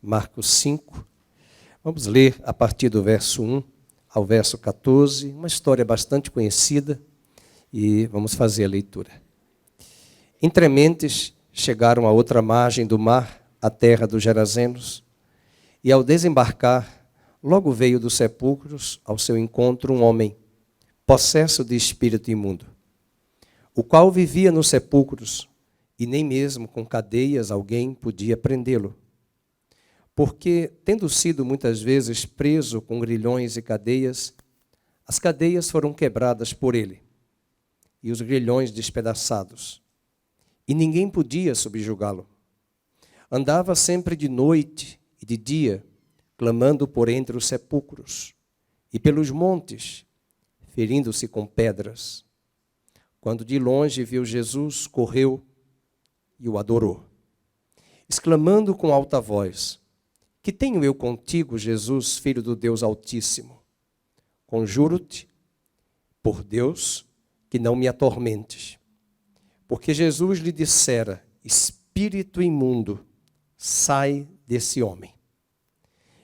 Marcos 5. Vamos ler a partir do verso 1 ao verso 14, uma história bastante conhecida, e vamos fazer a leitura. Entrementes chegaram à outra margem do mar, a terra dos Gerazenos, e ao desembarcar, logo veio dos sepulcros ao seu encontro um homem, possesso de espírito imundo, o qual vivia nos sepulcros, e nem mesmo com cadeias alguém podia prendê-lo. Porque, tendo sido muitas vezes preso com grilhões e cadeias, as cadeias foram quebradas por ele, e os grilhões despedaçados, e ninguém podia subjugá-lo. Andava sempre de noite e de dia, clamando por entre os sepulcros, e pelos montes, ferindo-se com pedras. Quando de longe viu Jesus, correu e o adorou, exclamando com alta voz: Que tenho eu contigo, Jesus, Filho do Deus Altíssimo? Conjuro-te, por Deus, que não me atormentes. Porque Jesus lhe dissera: Espírito imundo, sai desse homem.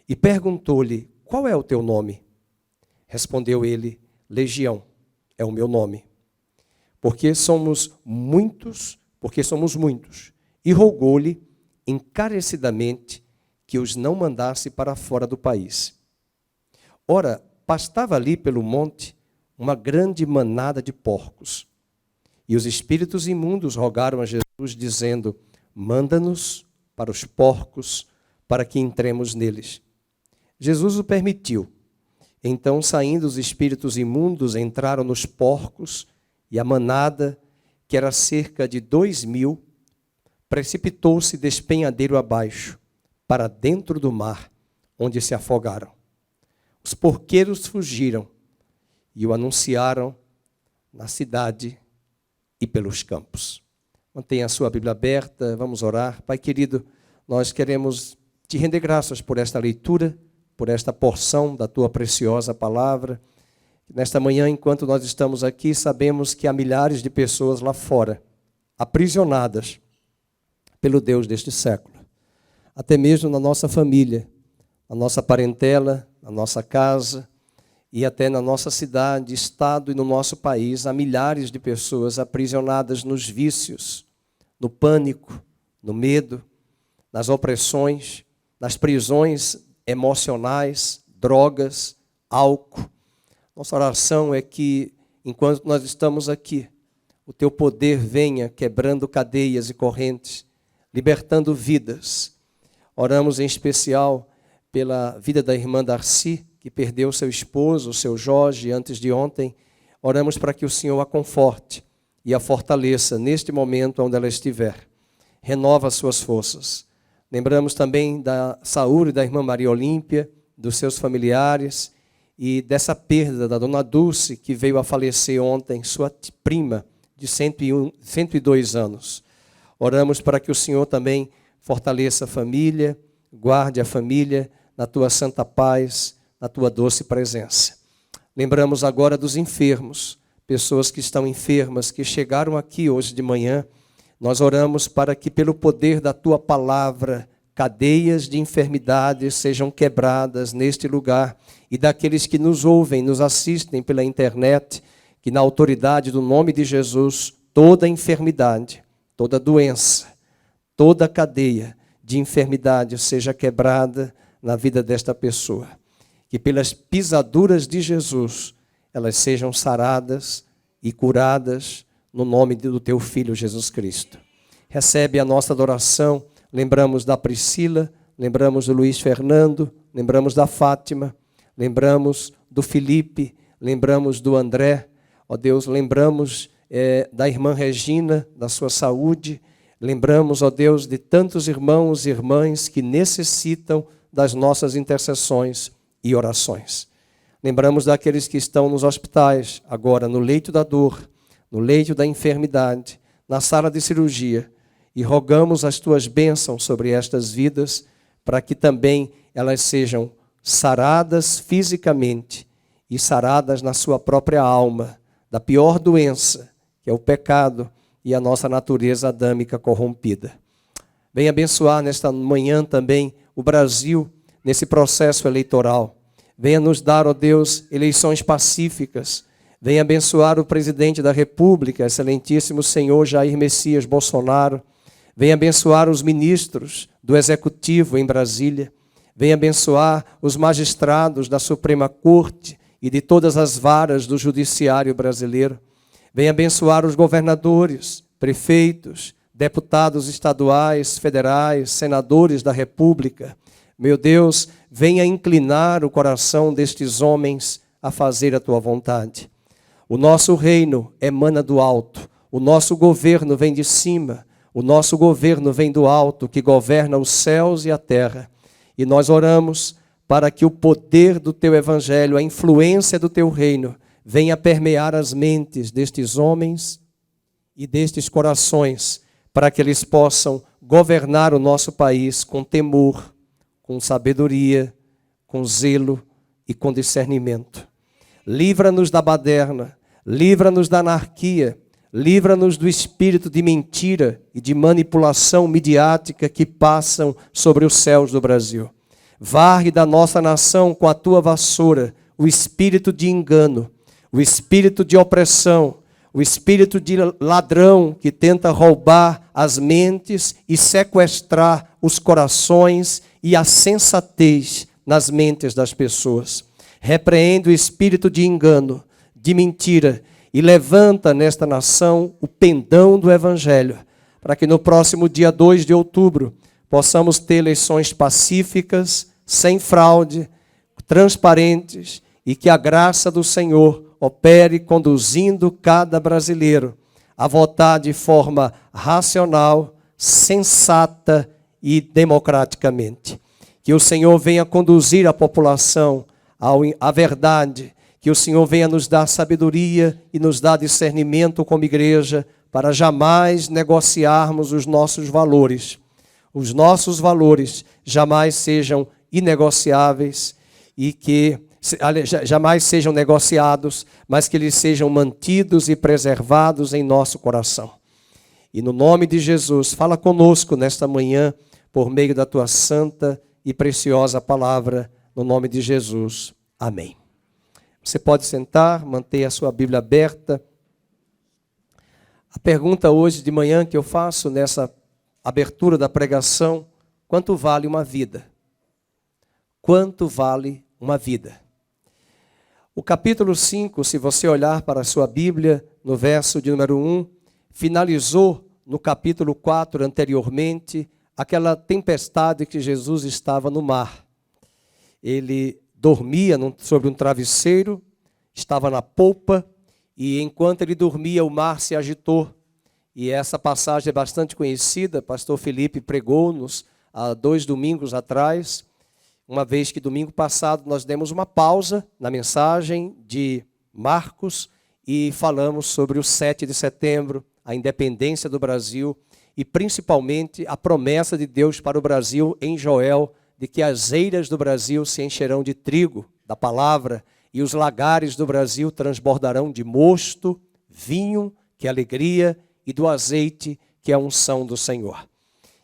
E perguntou-lhe: Qual é o teu nome? Respondeu ele: Legião é o meu nome. Porque somos muitos, e rogou-lhe encarecidamente que os não mandasse para fora do país. Ora, pastava ali pelo monte uma grande manada de porcos. E os espíritos imundos rogaram a Jesus, dizendo: Manda-nos para os porcos, para que entremos neles. Jesus o permitiu. Então, saindo os espíritos imundos, entraram nos porcos, e a manada, que era cerca de 2.000, precipitou-se despenhadeiro abaixo, para dentro do mar, onde se afogaram. Os porqueiros fugiram e o anunciaram na cidade e pelos campos. Mantenha a sua Bíblia aberta, vamos orar. Pai querido, nós queremos te render graças por esta leitura, por esta porção da tua preciosa palavra. Nesta manhã, enquanto nós estamos aqui, sabemos que há milhares de pessoas lá fora, aprisionadas pelo Deus deste século. Até mesmo na nossa família, na nossa parentela, na nossa casa e até na nossa cidade, estado e no nosso país, há milhares de pessoas aprisionadas nos vícios, no pânico, no medo, nas opressões, nas prisões emocionais, drogas, álcool. Nossa oração é que, enquanto nós estamos aqui, o teu poder venha quebrando cadeias e correntes, libertando vidas. Oramos em especial pela vida da irmã Darcy, que perdeu seu esposo, o seu Jorge, antes de ontem. Oramos para que o Senhor a conforte e a fortaleça neste momento onde ela estiver. Renova as suas forças. Lembramos também da saúde da irmã Maria Olímpia, dos seus familiares e dessa perda da dona Dulce, que veio a falecer ontem, sua prima de 102 anos. Oramos para que o Senhor também fortaleça a família, guarde a família na tua santa paz, na tua doce presença. Lembramos agora dos enfermos, pessoas que estão enfermas, que chegaram aqui hoje de manhã. Nós oramos para que, pelo poder da tua palavra, cadeias de enfermidades sejam quebradas neste lugar, e daqueles que nos ouvem, nos assistem pela internet, que na autoridade do nome de Jesus, toda enfermidade, toda doença, toda cadeia de enfermidade seja quebrada na vida desta pessoa. Que pelas pisaduras de Jesus, elas sejam saradas e curadas no nome do teu Filho Jesus Cristo. Recebe a nossa adoração. Lembramos da Priscila, lembramos do Luiz Fernando, lembramos da Fátima, lembramos do Felipe, lembramos do André. Ó Deus, lembramos da irmã Regina, da sua saúde. Lembramos, ó Deus, de tantos irmãos e irmãs que necessitam das nossas intercessões e orações. Lembramos daqueles que estão nos hospitais, agora no leito da dor, no leito da enfermidade, na sala de cirurgia, e rogamos as tuas bênçãos sobre estas vidas, para que também elas sejam saradas fisicamente e saradas na sua própria alma, da pior doença, que é o pecado e a nossa natureza adâmica corrompida. Venha abençoar nesta manhã também o Brasil nesse processo eleitoral. Venha nos dar, ó Deus, eleições pacíficas. Venha abençoar o presidente da República, excelentíssimo senhor Jair Messias Bolsonaro. Venha abençoar os ministros do Executivo em Brasília. Venha abençoar os magistrados da Suprema Corte e de todas as varas do Judiciário brasileiro. Venha abençoar os governadores, prefeitos, deputados estaduais, federais, senadores da República. Meu Deus, venha inclinar o coração destes homens a fazer a tua vontade. O nosso reino emana do alto, o nosso governo vem de cima, o nosso governo vem do alto, que governa os céus e a terra. E nós oramos para que o poder do teu evangelho, a influência do teu reino, venha permear as mentes destes homens e destes corações, para que eles possam governar o nosso país com temor, com sabedoria, com zelo e com discernimento. Livra-nos da baderna, livra-nos da anarquia, livra-nos do espírito de mentira e de manipulação midiática que passam sobre os céus do Brasil. Varre da nossa nação com a tua vassoura o espírito de engano, o espírito de opressão, o espírito de ladrão que tenta roubar as mentes e sequestrar os corações e a sensatez nas mentes das pessoas. Repreende o espírito de engano, de mentira, e levanta nesta nação o pendão do Evangelho, para que no próximo dia 2 de outubro possamos ter eleições pacíficas, sem fraude, transparentes, e que a graça do Senhor opere conduzindo cada brasileiro a votar de forma racional, sensata e democraticamente. Que o Senhor venha conduzir a população à verdade, que o Senhor venha nos dar sabedoria e nos dar discernimento como igreja, para jamais negociarmos os nossos valores. Os nossos valores jamais sejam inegociáveis e que jamais sejam negociados, mas que eles sejam mantidos e preservados em nosso coração. E no nome de Jesus, fala conosco nesta manhã, por meio da tua santa e preciosa palavra, no nome de Jesus. Amém. Você pode sentar, manter a sua Bíblia aberta. A pergunta hoje de manhã que eu faço nessa abertura da pregação: quanto vale uma vida? Quanto vale uma vida? O capítulo 5, se você olhar para a sua Bíblia, no verso de número 1, finalizou no capítulo 4 anteriormente aquela tempestade que Jesus estava no mar. Ele dormia sobre um travesseiro, estava na polpa, e enquanto ele dormia, o mar se agitou. E essa passagem é bastante conhecida, pastor Felipe pregou-nos há 2 domingos atrás, uma vez que domingo passado nós demos uma pausa na mensagem de Marcos e falamos sobre o 7 de setembro, a independência do Brasil e principalmente a promessa de Deus para o Brasil em Joel, de que as eiras do Brasil se encherão de trigo, da palavra, e os lagares do Brasil transbordarão de mosto, vinho, que é alegria, e do azeite, que é a unção do Senhor.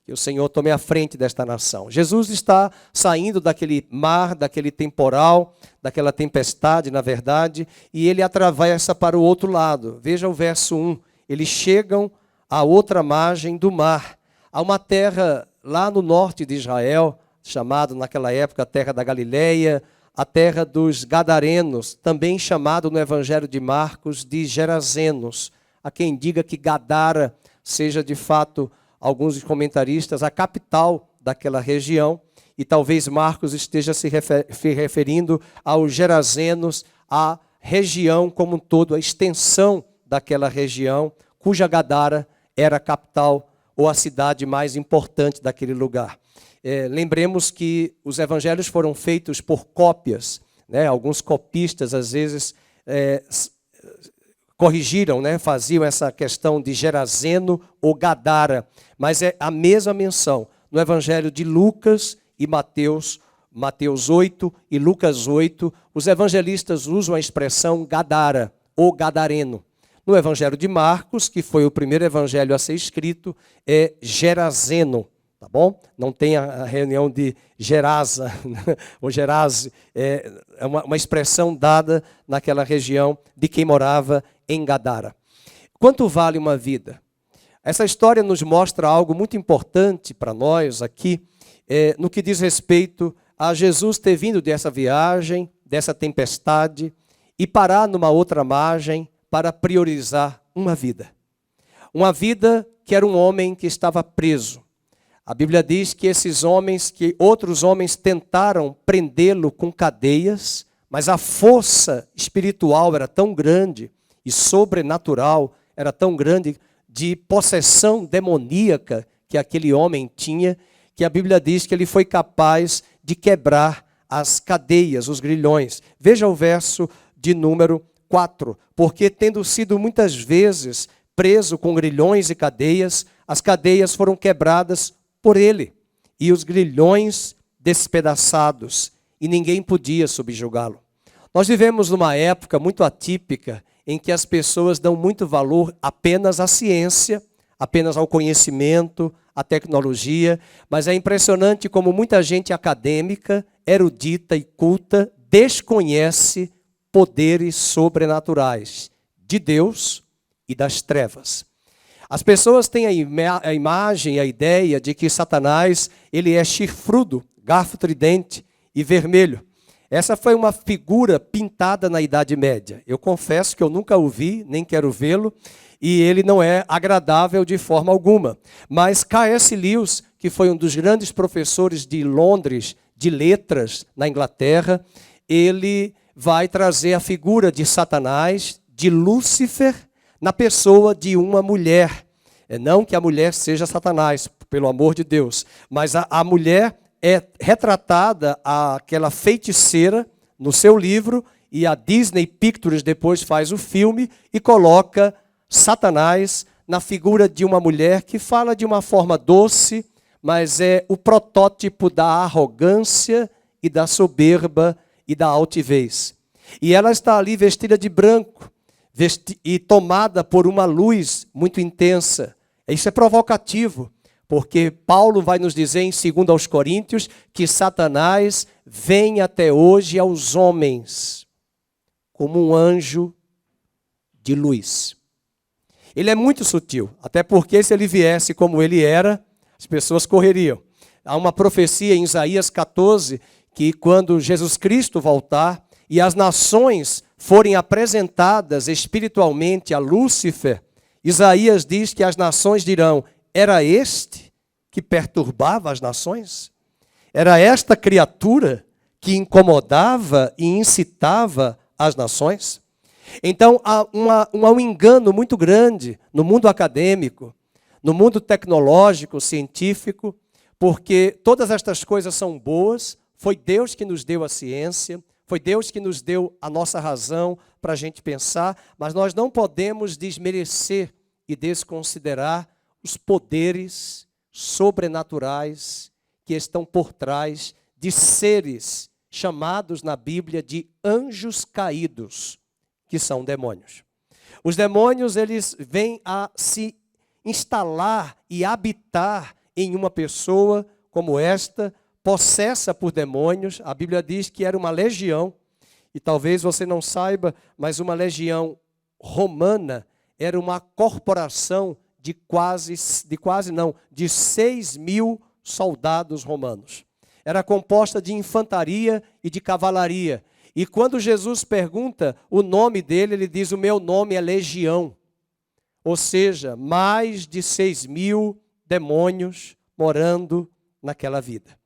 Que o Senhor tome a frente desta nação. Jesus está saindo daquele mar, daquele temporal, daquela tempestade, na verdade, e ele atravessa para o outro lado. Veja o verso 1. Eles chegam à outra margem do mar. Há uma terra lá no norte de Israel, chamado naquela época a terra da Galileia, a terra dos Gadarenos, também chamado no Evangelho de Marcos de Gerazenos. Há quem diga que Gadara seja de fato, alguns comentaristas, a capital daquela região, e talvez Marcos esteja se referindo aos Gerazenos, a região como um todo, a extensão daquela região, cuja Gadara era a capital ou a cidade mais importante daquele lugar. Lembremos que os evangelhos foram feitos por cópias, né? Alguns copistas às vezes corrigiram, né? Faziam essa questão de Gerazeno ou Gadara, mas é a mesma menção no evangelho de Lucas e Mateus, Mateus 8 e Lucas 8, os evangelistas usam a expressão Gadara ou Gadareno. No evangelho de Marcos, que foi o primeiro evangelho a ser escrito, é Gerazeno. tá bom? Não tem a reunião de Gerasa, ou Gerase, é uma expressão dada naquela região de quem morava em Gadara. Quanto vale uma vida? Essa história nos mostra algo muito importante para nós aqui, no que diz respeito a Jesus ter vindo dessa viagem, dessa tempestade, e parar numa outra margem para priorizar uma vida. Uma vida que era um homem que estava preso. A Bíblia diz que que outros homens tentaram prendê-lo com cadeias, mas a força espiritual era tão grande e sobrenatural, era tão grande de possessão demoníaca que aquele homem tinha, que a Bíblia diz que ele foi capaz de quebrar as cadeias, os grilhões. Veja o verso de número 4. Porque tendo sido muitas vezes preso com grilhões e cadeias, as cadeias foram quebradas por ele, e os grilhões despedaçados, e ninguém podia subjugá-lo. Nós vivemos numa época muito atípica, em que as pessoas dão muito valor apenas à ciência, apenas ao conhecimento, à tecnologia, mas é impressionante como muita gente acadêmica, erudita e culta desconhece poderes sobrenaturais de Deus e das trevas. As pessoas têm a imagem, a ideia de que Satanás ele é chifrudo, garfo tridente e vermelho. Essa foi uma figura pintada na Idade Média. Eu confesso que eu nunca o vi, nem quero vê-lo, e ele não é agradável de forma alguma. Mas C.S. Lewis, que foi um dos grandes professores de Londres, de letras, na Inglaterra, ele vai trazer a figura de Satanás, de Lúcifer, na pessoa de uma mulher. Não que a mulher seja Satanás, pelo amor de Deus, mas a mulher é retratada aquela feiticeira no seu livro, e a Disney Pictures depois faz o filme e coloca Satanás na figura de uma mulher que fala de uma forma doce, mas é o protótipo da arrogância e da soberba e da altivez. E ela está ali vestida de branco e tomada por uma luz muito intensa. Isso é provocativo, porque Paulo vai nos dizer em 2 aos Coríntios que Satanás vem até hoje aos homens como um anjo de luz. Ele é muito sutil, até porque se ele viesse como ele era, as pessoas correriam. Há uma profecia em Isaías 14 que quando Jesus Cristo voltar e as nações forem apresentadas espiritualmente a Lúcifer, Isaías diz que as nações dirão: era este que perturbava as nações? Era esta criatura que incomodava e incitava as nações? Então há um engano muito grande no mundo acadêmico, no mundo tecnológico, científico, porque todas estas coisas são boas, foi Deus que nos deu a ciência, foi Deus que nos deu a nossa razão para a gente pensar, mas nós não podemos desmerecer e desconsiderar os poderes sobrenaturais que estão por trás de seres chamados na Bíblia de anjos caídos, que são demônios. Os demônios, eles vêm a se instalar e habitar em uma pessoa como esta, possessa por demônios. A Bíblia diz que era uma legião, e talvez você não saiba, mas uma legião romana era uma corporação de 6.000 soldados romanos. Era composta de infantaria e de cavalaria. E quando Jesus pergunta o nome dele, ele diz: o meu nome é Legião. Ou seja, mais de 6.000 demônios morando naquela vida.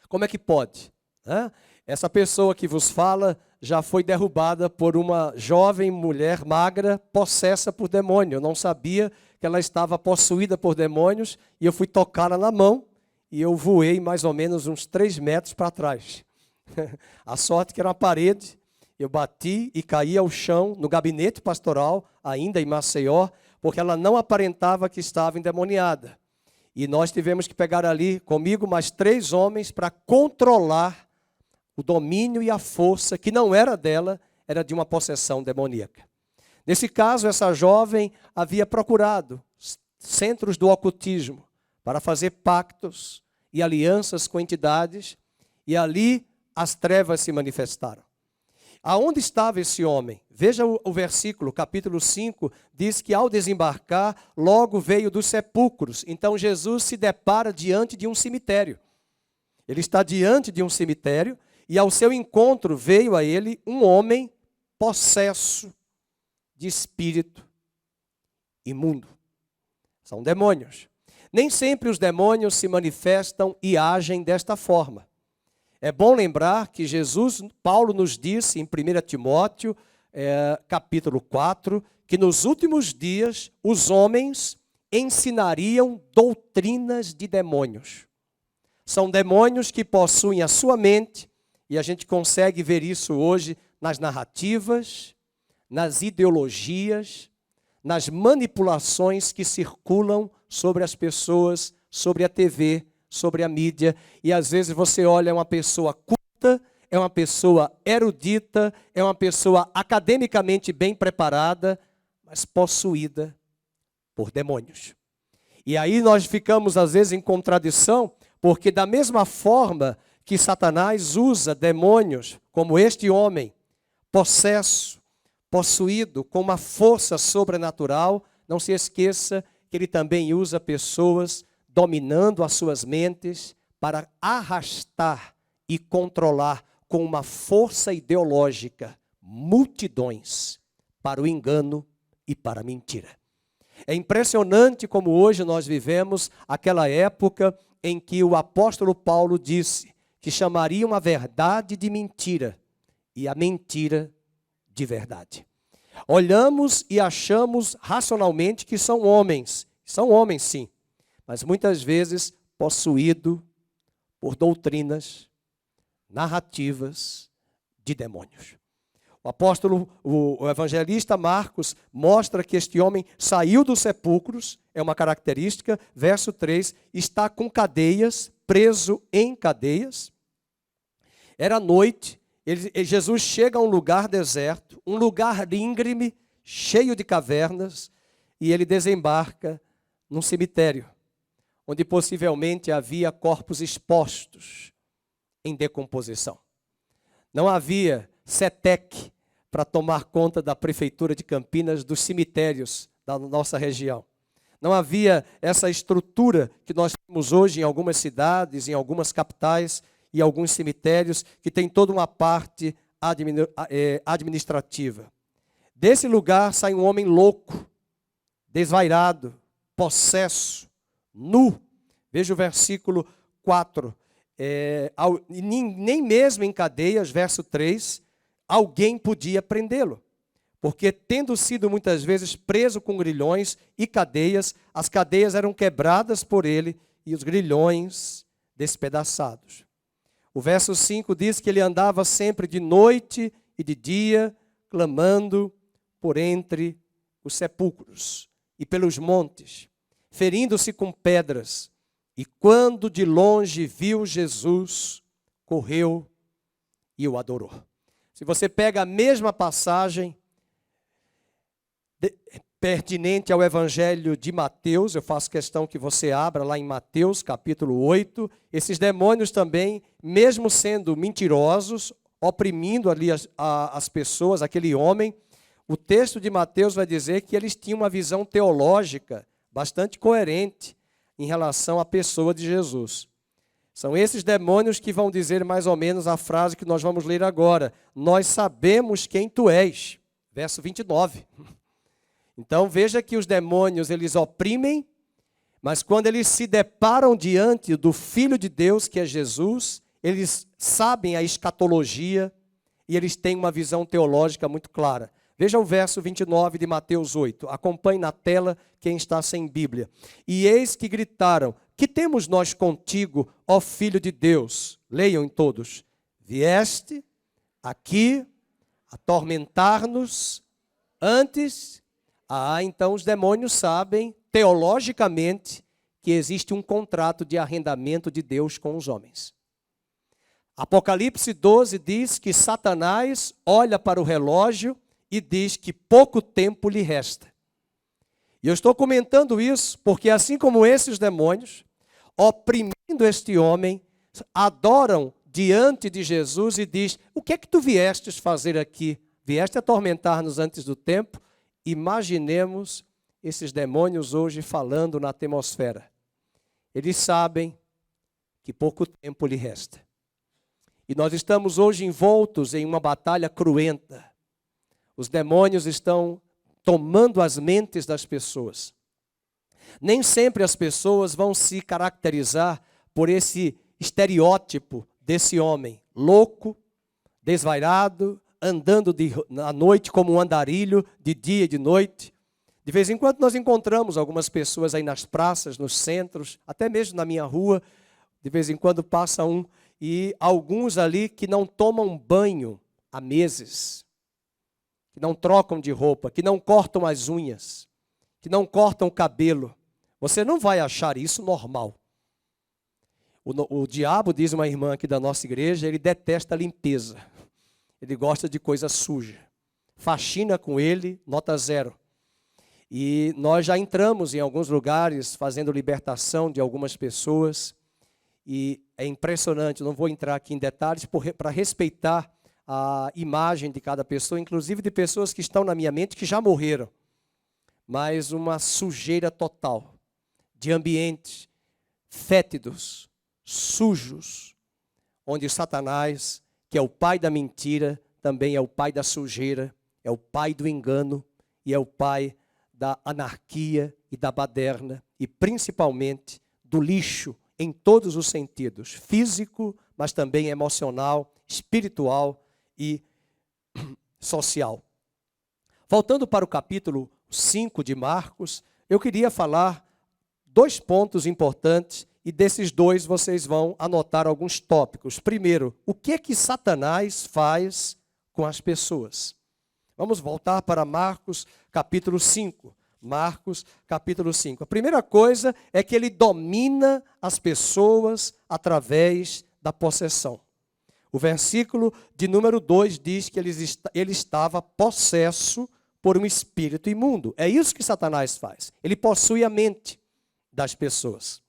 Como é que pode? Essa pessoa que vos fala já foi derrubada por uma jovem mulher magra, possessa por demônio. Eu não sabia que ela estava possuída por demônios, e eu fui tocá-la na mão, e eu voei mais ou menos uns 3 metros para trás. A sorte que era uma parede, eu bati e caí ao chão, no gabinete pastoral, ainda em Maceió, porque ela não aparentava que estava endemoniada. E nós tivemos que pegar ali, comigo, mais 3 homens para controlar o domínio e a força, que não era dela, era de uma possessão demoníaca. Nesse caso, essa jovem havia procurado centros do ocultismo para fazer pactos e alianças com entidades, e ali as trevas se manifestaram. Aonde estava esse homem? Veja o versículo, capítulo 5, diz que ao desembarcar, logo veio dos sepulcros. Então Jesus se depara diante de um cemitério. Ele está diante de um cemitério, e ao seu encontro veio a ele um homem possesso de espírito imundo. São demônios. Nem sempre os demônios se manifestam e agem desta forma. É bom lembrar que Paulo nos disse em 1 Timóteo, capítulo 4, que nos últimos dias os homens ensinariam doutrinas de demônios. São demônios que possuem a sua mente, e a gente consegue ver isso hoje nas narrativas, nas ideologias, nas manipulações que circulam sobre as pessoas, sobre a TV, sobre a mídia. E às vezes você olha uma pessoa culta, é uma pessoa erudita, é uma pessoa academicamente bem preparada, mas possuída por demônios. E aí nós ficamos às vezes em contradição, porque da mesma forma que Satanás usa demônios, como este homem, possesso, possuído com uma força sobrenatural, não se esqueça que ele também usa pessoas dominando as suas mentes para arrastar e controlar com uma força ideológica multidões para o engano e para a mentira. É impressionante como hoje nós vivemos aquela época em que o apóstolo Paulo disse que chamariam a verdade de mentira e a mentira de verdade. Olhamos e achamos racionalmente que são homens sim, mas muitas vezes possuído por doutrinas, narrativas de demônios. O evangelista Marcos mostra que este homem saiu dos sepulcros, é uma característica, verso 3, está com cadeias, preso em cadeias. Era noite, Jesus chega a um lugar deserto, um lugar íngreme, cheio de cavernas, e ele desembarca num cemitério, onde possivelmente havia corpos expostos em decomposição. Não havia CETEC para tomar conta da prefeitura de Campinas dos cemitérios da nossa região. Não havia essa estrutura que nós temos hoje em algumas cidades, em algumas capitais e alguns cemitérios, que tem toda uma parte administrativa. Desse lugar sai um homem louco, desvairado, possesso, nu. Veja o versículo 4. Nem mesmo em cadeias, verso 3, alguém podia prendê-lo. Porque tendo sido muitas vezes preso com grilhões e cadeias, as cadeias eram quebradas por ele e os grilhões despedaçados. O verso 5 diz que ele andava sempre de noite e de dia, clamando por entre os sepulcros e pelos montes, ferindo-se com pedras. E quando de longe viu Jesus, correu e o adorou. Se você pega a mesma passagem pertinente ao Evangelho de Mateus, eu faço questão que você abra lá em Mateus, capítulo 8, esses demônios também, mesmo sendo mentirosos, oprimindo ali as pessoas, aquele homem, o texto de Mateus vai dizer que eles tinham uma visão teológica bastante coerente em relação à pessoa de Jesus. São esses demônios que vão dizer mais ou menos a frase que nós vamos ler agora. Nós sabemos quem tu és. Verso 29. Então veja que os demônios, eles oprimem, mas quando eles se deparam diante do Filho de Deus, que é Jesus, eles sabem a escatologia e eles têm uma visão teológica muito clara. Veja o verso 29 de Mateus 8. Acompanhe na tela quem está sem Bíblia. E eis que gritaram: que temos nós contigo, ó Filho de Deus? Leiam todos. Vieste aqui atormentar-nos antes. Então os demônios sabem, teologicamente, que existe um contrato de arrendamento de Deus com os homens. Apocalipse 12 diz que Satanás olha para o relógio e diz que pouco tempo lhe resta. E eu estou comentando isso porque assim como esses demônios, oprimindo este homem, adoram diante de Jesus e diz: o que é que tu viestes fazer aqui? Vieste atormentar-nos antes do tempo? Imaginemos esses demônios hoje falando na atmosfera. Eles sabem que pouco tempo lhe resta. E nós estamos hoje envoltos em uma batalha cruenta. Os demônios estão tomando as mentes das pessoas. Nem sempre as pessoas vão se caracterizar por esse estereótipo desse homem louco, desvairado, andando à noite como um andarilho, de dia e de noite. De vez em quando nós encontramos algumas pessoas aí nas praças, nos centros, até mesmo na minha rua, de vez em quando passa um, e alguns ali que não tomam banho há meses, que não trocam de roupa, que não cortam as unhas, que não cortam o cabelo. Você não vai achar isso normal. O diabo, diz uma irmã aqui da nossa igreja, ele detesta a limpeza. Ele gosta de coisa suja. Faxina com ele, nota 0. E nós já entramos em alguns lugares fazendo libertação de algumas pessoas. E é impressionante, não vou entrar aqui em detalhes para respeitar a imagem de cada pessoa, inclusive de pessoas que estão na minha mente que já morreram. Mas uma sujeira total de ambientes fétidos, sujos, onde Satanás, que é o pai da mentira, também é o pai da sujeira, é o pai do engano e é o pai da anarquia e da baderna e principalmente do lixo em todos os sentidos, físico, mas também emocional, espiritual e social. Voltando para o capítulo 5 de Marcos, eu queria falar 2 pontos importantes e desses 2 vocês vão anotar alguns tópicos. Primeiro, o que é que Satanás faz com as pessoas? Vamos voltar para Marcos capítulo 5. Marcos capítulo 5. A primeira coisa é que ele domina as pessoas através da possessão. O versículo de número 2 diz que ele estava possesso por um espírito imundo. É isso que Satanás faz. Ele possui a mente das pessoas.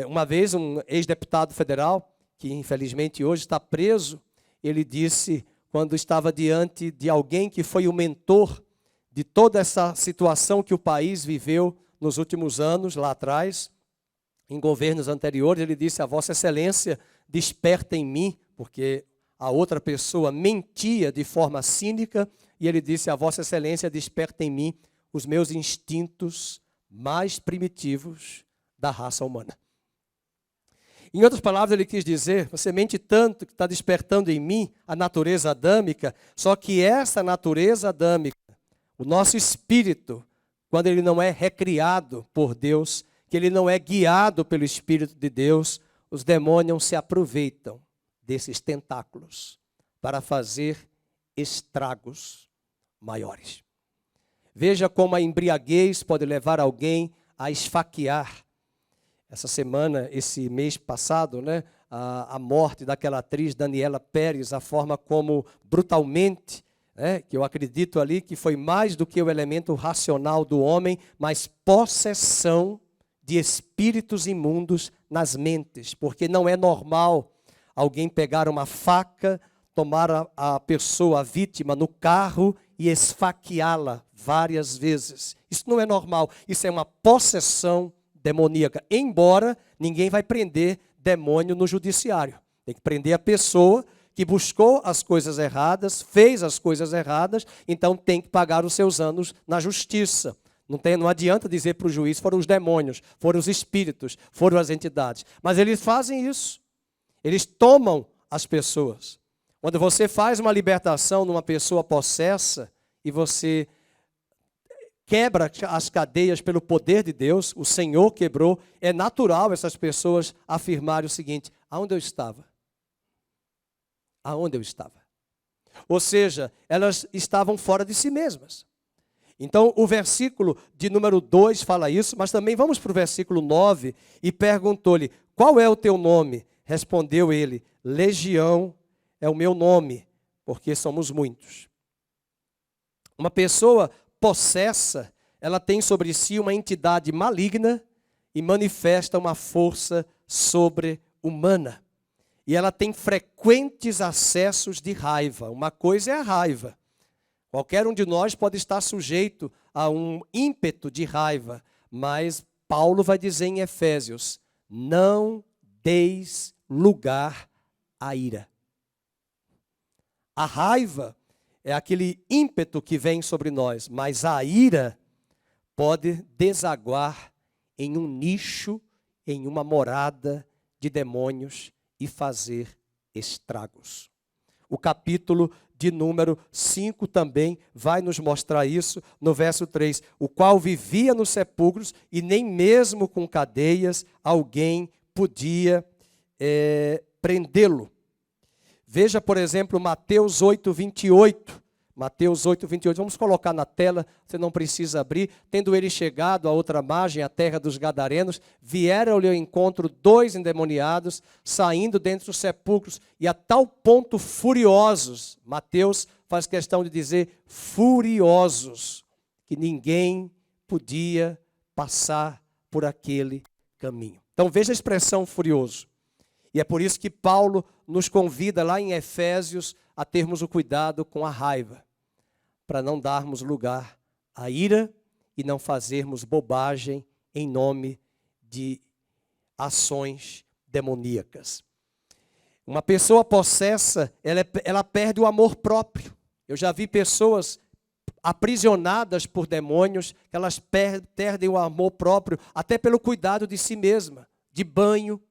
Uma vez um ex-deputado federal, que infelizmente hoje está preso, ele disse, quando estava diante de alguém que foi o mentor de toda essa situação que o país viveu nos últimos anos, lá atrás, em governos anteriores, ele disse: a Vossa Excelência desperta em mim, porque a outra pessoa mentia de forma cínica, e ele disse: a Vossa Excelência desperta em mim os meus instintos mais primitivos da raça humana. Em outras palavras, ele quis dizer: você mente tanto que está despertando em mim a natureza adâmica, só que essa natureza adâmica, o nosso espírito, quando ele não é recriado por Deus, que ele não é guiado pelo Espírito de Deus, os demônios se aproveitam desses tentáculos para fazer estragos maiores. Veja como a embriaguez pode levar alguém a esfaquear. Essa semana, esse mês passado, a morte daquela atriz Daniela Pérez, a forma como brutalmente, que eu acredito ali que foi mais do que o elemento racional do homem, mas possessão de espíritos imundos nas mentes, porque não é normal alguém pegar uma faca, tomar a pessoa, a vítima, no carro e esfaqueá-la várias vezes. Isso não é normal, isso é uma possessão demoníaca, embora ninguém vai prender demônio no judiciário. Tem que prender a pessoa que buscou as coisas erradas, fez as coisas erradas, então tem que pagar os seus anos na justiça. Não adianta dizer para o juiz: foram os demônios, foram os espíritos, foram as entidades. Mas eles fazem isso. Eles tomam as pessoas. Quando você faz uma libertação numa pessoa possessa e você quebra as cadeias pelo poder de Deus, o Senhor quebrou, é natural essas pessoas afirmarem o seguinte: aonde eu estava? Aonde eu estava? Ou seja, elas estavam fora de si mesmas. Então, o versículo de número 2 fala isso, mas também vamos para o versículo 9, e perguntou-lhe: qual é o teu nome? Respondeu ele: Legião é o meu nome, porque somos muitos. Uma pessoa possessa, ela tem sobre si uma entidade maligna e manifesta uma força sobre-humana. E ela tem frequentes acessos de raiva. Uma coisa é a raiva. Qualquer um de nós pode estar sujeito a um ímpeto de raiva, mas Paulo vai dizer em Efésios: não deis lugar à ira. A raiva é aquele ímpeto que vem sobre nós, mas a ira pode desaguar em um nicho, em uma morada de demônios e fazer estragos. O capítulo de número 5 também vai nos mostrar isso no verso 3. O qual vivia nos sepulcros e nem mesmo com cadeias alguém podia prendê-lo. Veja, por exemplo, Mateus 8, 28. Mateus 8, 28. Vamos colocar na tela, você não precisa abrir. Tendo ele chegado à outra margem, a terra dos Gadarenos, vieram-lhe ao encontro 2 endemoniados, saindo dentre os sepulcros, e a tal ponto furiosos, Mateus faz questão de dizer furiosos, que ninguém podia passar por aquele caminho. Então veja a expressão furioso. E é por isso que Paulo nos convida lá em Efésios a termos o cuidado com a raiva, para não darmos lugar à ira e não fazermos bobagem em nome de ações demoníacas. Uma pessoa possessa, ela perde o amor próprio. Eu já vi pessoas aprisionadas por demônios, que elas perdem o amor próprio, até pelo cuidado de si mesma, de banho,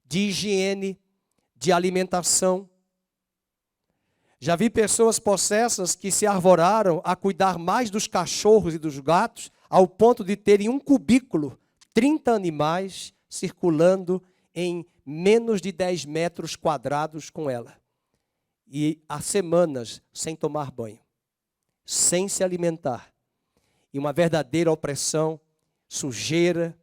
de higiene, de alimentação. Já vi pessoas possessas que se arvoraram a cuidar mais dos cachorros e dos gatos, ao ponto de terem um cubículo, 30 animais circulando em menos de 10 metros quadrados com ela. E há semanas sem tomar banho, sem se alimentar. E uma verdadeira opressão, sujeira.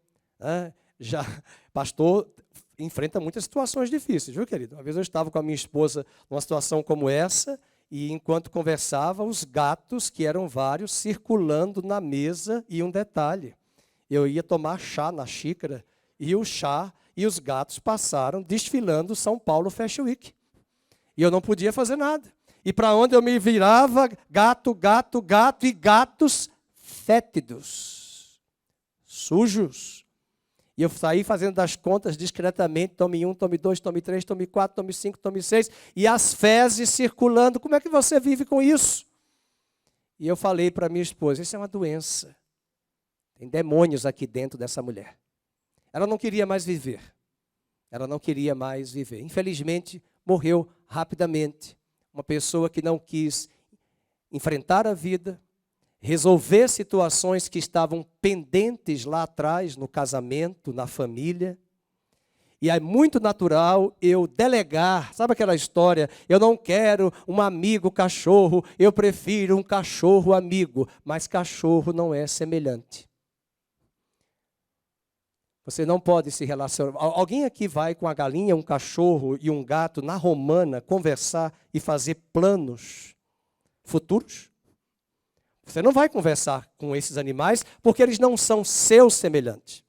Pastor enfrenta muitas situações difíceis, viu, querido? Uma vez eu estava com a minha esposa numa situação como essa, e enquanto conversava, os gatos, que eram vários, circulando na mesa, e um detalhe, eu ia tomar chá na xícara, e o chá e os gatos passaram desfilando São Paulo Fashion Week. E eu não podia fazer nada. E para onde eu me virava, gato, gato, gato, e gatos fétidos, sujos. E eu saí fazendo das contas discretamente, tome 1, tome 2, tome 3, tome 4, tome 5, tome 6, e as fezes circulando. Como é que você vive com isso? E eu falei para minha esposa, isso é uma doença. Tem demônios aqui dentro dessa mulher. Ela não queria mais viver. Ela não queria mais viver. Infelizmente, morreu rapidamente. Uma pessoa que não quis enfrentar a vida, resolver situações que estavam pendentes lá atrás, no casamento, na família. E é muito natural eu delegar, sabe aquela história? Eu não quero um amigo cachorro, eu prefiro um cachorro amigo. Mas cachorro não é semelhante. Você não pode se relacionar. Alguém aqui vai com a galinha, um cachorro e um gato na Romana conversar e fazer planos futuros? Você não vai conversar com esses animais porque eles não são seus semelhantes.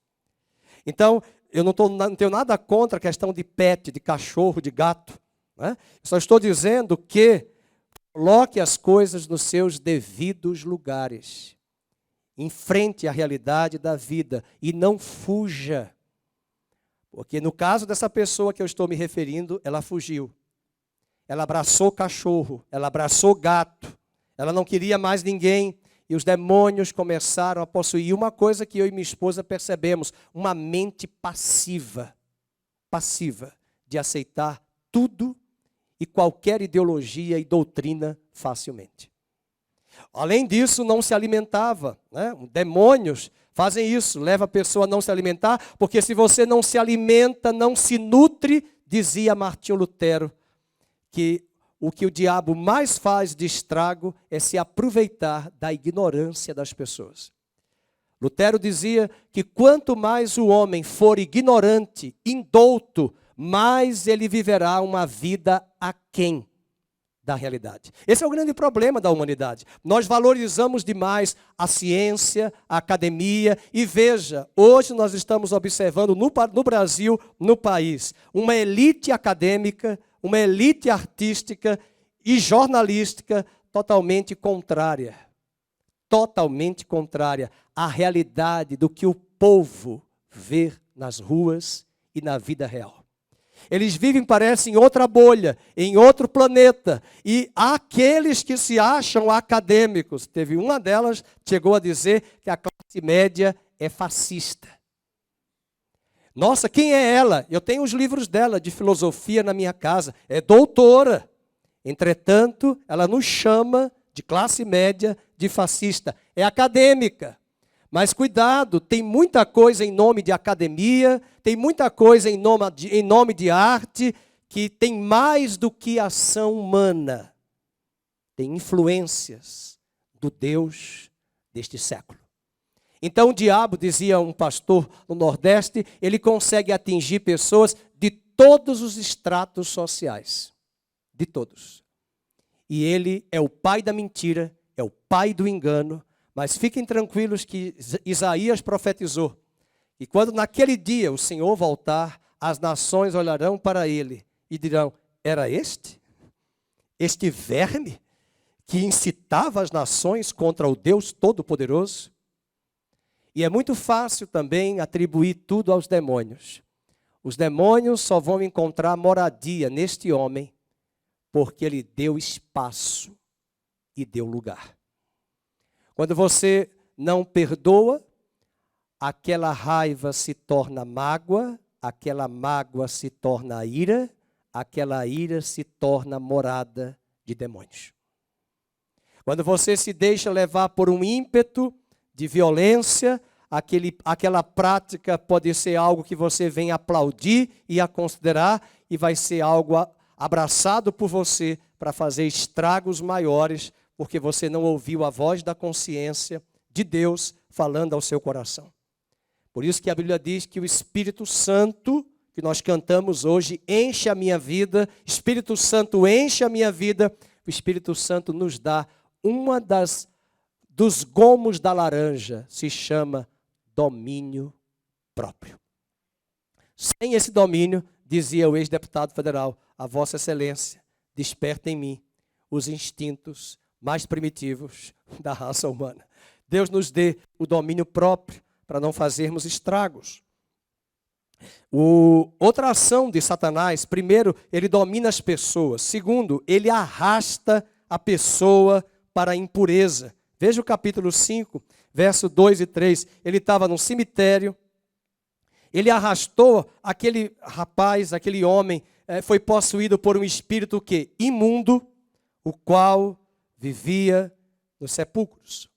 Então, eu não tenho nada contra a questão de pet, de cachorro, de gato. Né? Eu só estou dizendo que coloque as coisas nos seus devidos lugares. Enfrente a realidade da vida e não fuja. Porque no caso dessa pessoa que eu estou me referindo, ela fugiu. Ela abraçou cachorro, ela abraçou gato. Ela não queria mais ninguém. E os demônios começaram a possuir. Uma coisa que eu e minha esposa percebemos, uma mente passiva. Passiva de aceitar tudo e qualquer ideologia e doutrina facilmente. Além disso, não se alimentava. Né? Demônios fazem isso, leva a pessoa a não se alimentar, porque se você não se alimenta, não se nutre, dizia Martinho Lutero, que o que o diabo mais faz de estrago é se aproveitar da ignorância das pessoas. Lutero dizia que quanto mais o homem for ignorante, indouto, mais ele viverá uma vida aquém da realidade. Esse é o grande problema da humanidade. Nós valorizamos demais a ciência, a academia, e veja, hoje nós estamos observando no Brasil, no país, uma elite acadêmica, uma elite artística e jornalística totalmente contrária à realidade do que o povo vê nas ruas e na vida real. Eles vivem, parece, em outra bolha, em outro planeta. E há aqueles que se acham acadêmicos. Teve uma delas que chegou a dizer que a classe média é fascista. Nossa, quem é ela? Eu tenho os livros dela de filosofia na minha casa. É doutora. Entretanto, ela nos chama de classe média de fascista. É acadêmica. Mas cuidado, tem muita coisa em nome de academia, tem muita coisa em nome de arte, que tem mais do que ação humana. Tem influências do Deus deste século. Então o diabo, dizia um pastor no Nordeste, ele consegue atingir pessoas de todos os estratos sociais. De todos. E ele é o pai da mentira, é o pai do engano. Mas fiquem tranquilos que Isaías profetizou. E quando naquele dia o Senhor voltar, as nações olharão para ele e dirão, era este verme que incitava as nações contra o Deus Todo-Poderoso? E é muito fácil também atribuir tudo aos demônios. Os demônios só vão encontrar moradia neste homem porque ele deu espaço e deu lugar. Quando você não perdoa, aquela raiva se torna mágoa, aquela mágoa se torna ira, aquela ira se torna morada de demônios. Quando você se deixa levar por um ímpeto de violência, aquela prática pode ser algo que você vem aplaudir e a considerar, e vai ser algo abraçado por você para fazer estragos maiores, porque você não ouviu a voz da consciência de Deus falando ao seu coração. Por isso que a Bíblia diz que o Espírito Santo, que nós cantamos hoje, enche a minha vida, Espírito Santo enche a minha vida, o Espírito Santo nos dá dos gomos da laranja, se chama domínio próprio. Sem esse domínio, dizia o ex-deputado federal, a Vossa Excelência, desperta em mim os instintos mais primitivos da raça humana. Deus nos dê o domínio próprio para não fazermos estragos. Outra ação de Satanás, primeiro, ele domina as pessoas. Segundo, ele arrasta a pessoa para a impureza. Veja o capítulo 5, verso 2 e 3. Ele estava num cemitério, ele arrastou aquele rapaz, aquele homem, foi possuído por um espírito que imundo, o qual vivia nos sepulcros.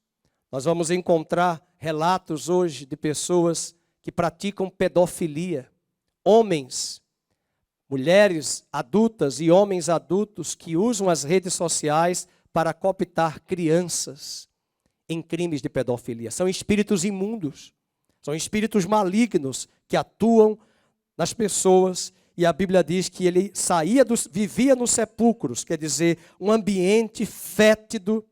Nós vamos encontrar relatos hoje de pessoas que praticam pedofilia. Homens, mulheres adultas e homens adultos que usam as redes sociais para cooptar crianças em crimes de pedofilia. São espíritos imundos, são espíritos malignos que atuam nas pessoas. E a Bíblia diz que ele vivia nos sepulcros, quer dizer, um ambiente fétido,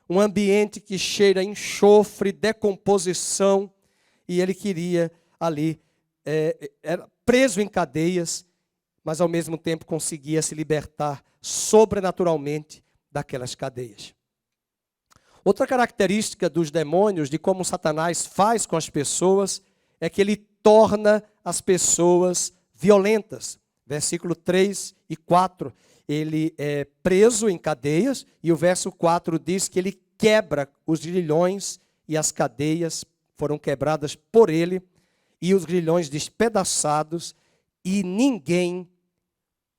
um ambiente que cheira a enxofre, decomposição, e ele queria ali, era preso em cadeias, mas ao mesmo tempo conseguia se libertar sobrenaturalmente daquelas cadeias. Outra característica dos demônios, de como Satanás faz com as pessoas, é que ele torna as pessoas violentas. Versículo 3 e 4, ele é preso em cadeias, e o verso 4 diz que ele quebra os grilhões, e as cadeias foram quebradas por ele, e os grilhões despedaçados, e ninguém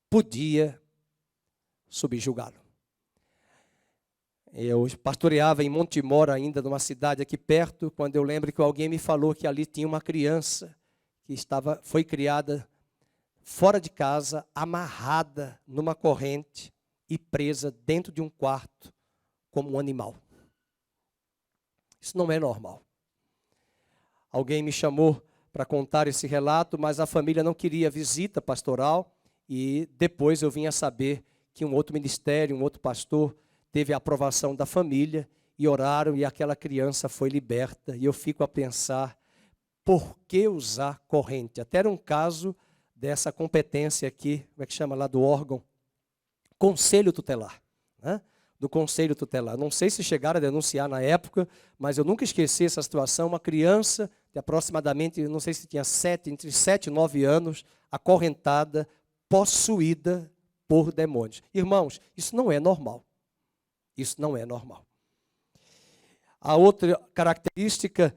podia subjugá-lo. Eu pastoreava em Montemor ainda, numa cidade aqui perto, quando eu lembro que alguém me falou que ali tinha uma criança que foi criada fora de casa, amarrada numa corrente e presa dentro de um quarto como um animal. Isso não é normal. Alguém me chamou para contar esse relato, mas a família não queria visita pastoral, e depois eu vim a saber que um outro ministério, um outro pastor, teve a aprovação da família e oraram e aquela criança foi liberta. E eu fico a pensar, por que usar corrente? Até era um caso dessa competência aqui, como é que chama lá do órgão? Conselho tutelar, né? Do Conselho Tutelar. Não sei se chegaram a denunciar na época, mas eu nunca esqueci essa situação. Uma criança de aproximadamente, não sei se tinha entre 7 e 9 anos, acorrentada, possuída por demônios. Irmãos, isso não é normal. Isso não é normal. A outra característica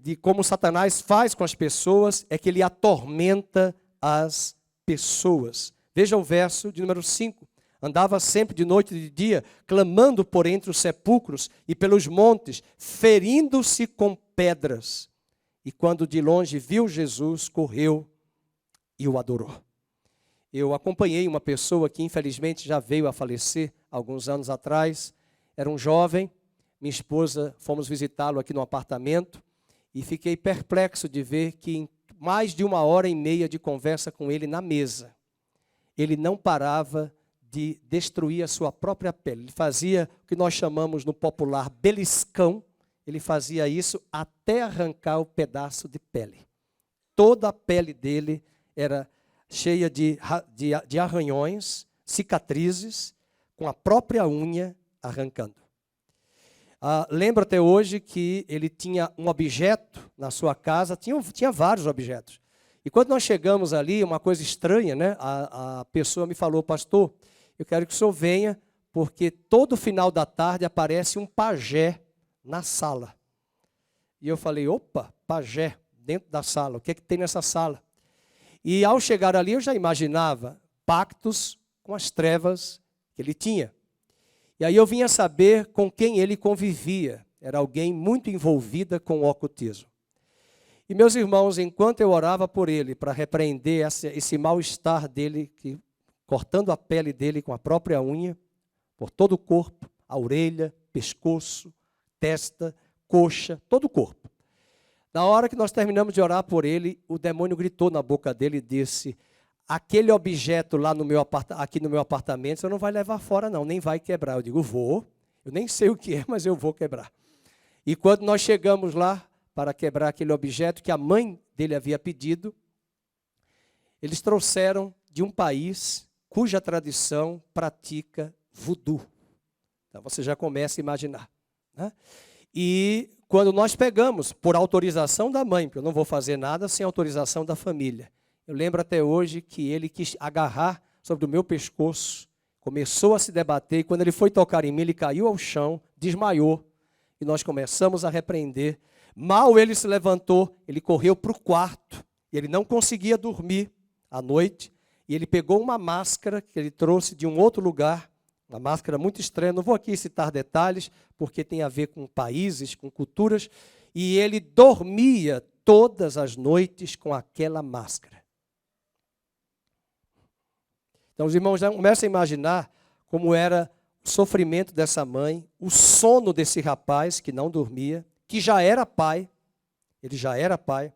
de como Satanás faz com as pessoas é que ele atormenta as pessoas. Veja o verso de número 5. Andava sempre de noite e de dia, clamando por entre os sepulcros e pelos montes, ferindo-se com pedras. E quando de longe viu Jesus, correu e o adorou. Eu acompanhei uma pessoa que infelizmente já veio a falecer alguns anos atrás. Era um jovem, minha esposa, fomos visitá-lo aqui no apartamento e fiquei perplexo de ver que em mais de 1h30 de conversa com ele na mesa, ele não parava de destruir a sua própria pele. Ele fazia o que nós chamamos no popular beliscão. Ele fazia isso até arrancar o pedaço de pele. Toda a pele dele era cheia de arranhões, cicatrizes, com a própria unha arrancando. Lembro até hoje que ele tinha um objeto na sua casa, tinha vários objetos. E quando nós chegamos ali, uma coisa estranha, né? A pessoa me falou, pastor, eu quero que o senhor venha, porque todo final da tarde aparece um pajé na sala. E eu falei, opa, pajé, dentro da sala, o que é que tem nessa sala? E ao chegar ali, eu já imaginava pactos com as trevas que ele tinha. E aí eu vinha saber com quem ele convivia. Era alguém muito envolvida com o ocultismo. E meus irmãos, enquanto eu orava por ele, para repreender esse mal-estar dele, cortando a pele dele com a própria unha, por todo o corpo, a orelha, pescoço, testa, coxa, todo o corpo. Na hora que nós terminamos de orar por ele, o demônio gritou na boca dele e disse, aquele objeto lá aqui no meu apartamento, você não vai levar fora não, nem vai quebrar. Eu digo, vou, eu nem sei o que é, mas eu vou quebrar. E quando nós chegamos lá para quebrar aquele objeto que a mãe dele havia pedido, eles trouxeram de um país cuja tradição pratica voodoo. Então você já começa a imaginar, né? E quando nós pegamos, por autorização da mãe, porque eu não vou fazer nada sem autorização da família. Eu lembro até hoje que ele quis agarrar sobre o meu pescoço, começou a se debater, e quando ele foi tocar em mim, ele caiu ao chão, desmaiou, e nós começamos a repreender. Mal ele se levantou, ele correu para o quarto, e ele não conseguia dormir à noite, e ele pegou uma máscara que ele trouxe de um outro lugar, uma máscara muito estranha, não vou aqui citar detalhes, porque tem a ver com países, com culturas, e ele dormia todas as noites com aquela máscara. Então os irmãos já começam a imaginar como era o sofrimento dessa mãe, o sono desse rapaz que não dormia, que já era pai, ele já era pai,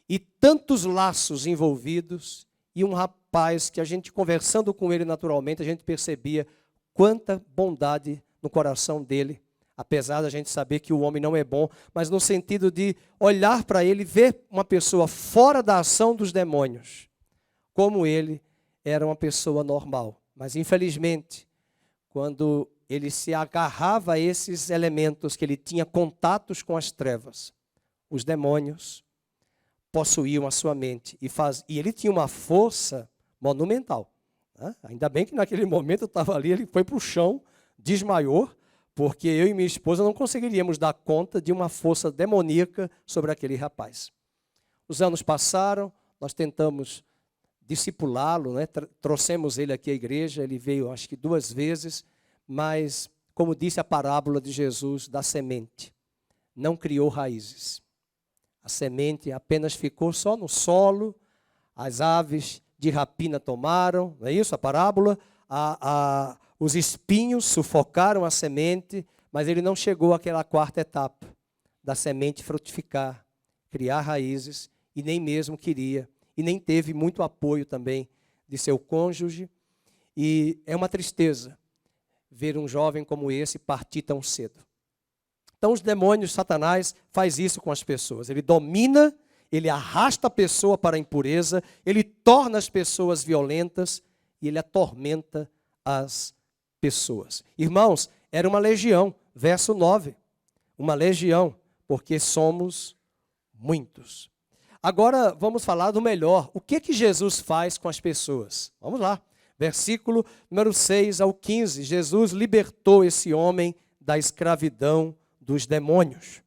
e tantos laços envolvidos, e um rapaz que a gente, conversando com ele naturalmente, a gente percebia quanta bondade no coração dele, apesar da gente saber que o homem não é bom, mas no sentido de olhar para ele e ver uma pessoa fora da ação dos demônios, como ele era uma pessoa normal. Mas infelizmente, quando ele se agarrava a esses elementos, que ele tinha contatos com as trevas, os demônios possuíam a sua mente, e ele tinha uma força monumental. Ainda bem que naquele momento eu estava ali, ele foi para o chão, desmaiou, porque eu e minha esposa não conseguiríamos dar conta de uma força demoníaca sobre aquele rapaz. Os anos passaram, nós tentamos discipulá-lo, né? Trouxemos ele aqui à igreja, ele veio acho que 2 vezes, mas como disse a parábola de Jesus da semente, não criou raízes. A semente apenas ficou só no solo, as aves de rapina tomaram, não é isso a parábola? Os espinhos sufocaram a semente, mas ele não chegou àquela 4ª etapa da semente frutificar, criar raízes, e nem mesmo queria, e nem teve muito apoio também de seu cônjuge. E é uma tristeza ver um jovem como esse partir tão cedo. Então os demônios, Satanás, faz isso com as pessoas. Ele domina, ele arrasta a pessoa para a impureza, ele torna as pessoas violentas e ele atormenta as pessoas. Irmãos, era uma legião, verso 9. Uma legião, porque somos muitos. Agora vamos falar do melhor. O que Jesus faz com as pessoas? Vamos lá. Versículo número 6 ao 15. Jesus libertou esse homem da escravidão dos demônios.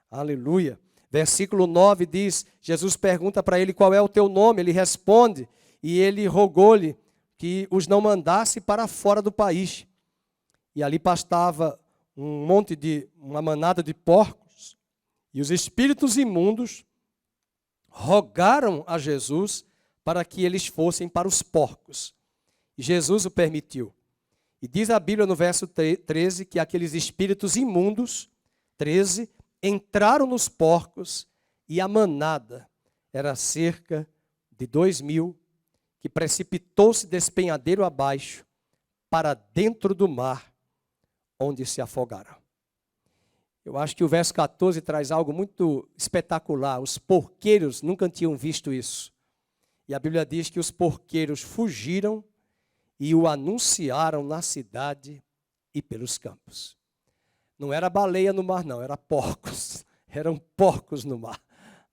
Aleluia. Versículo 9 diz, Jesus pergunta para ele qual é o teu nome, ele responde, e ele rogou-lhe que os não mandasse para fora do país. E ali pastava uma manada de porcos, e os espíritos imundos rogaram a Jesus para que eles fossem para os porcos. E Jesus o permitiu. E diz a Bíblia no verso 13 que aqueles espíritos imundos, 13, entraram nos porcos e a manada era cerca de 2.000, que precipitou-se despenhadeiro abaixo para dentro do mar, onde se afogaram. Eu acho que o verso 14 traz algo muito espetacular. Os porqueiros nunca tinham visto isso. E a Bíblia diz que os porqueiros fugiram e o anunciaram na cidade e pelos campos. Não era baleia no mar, não, era porcos. Eram porcos no mar.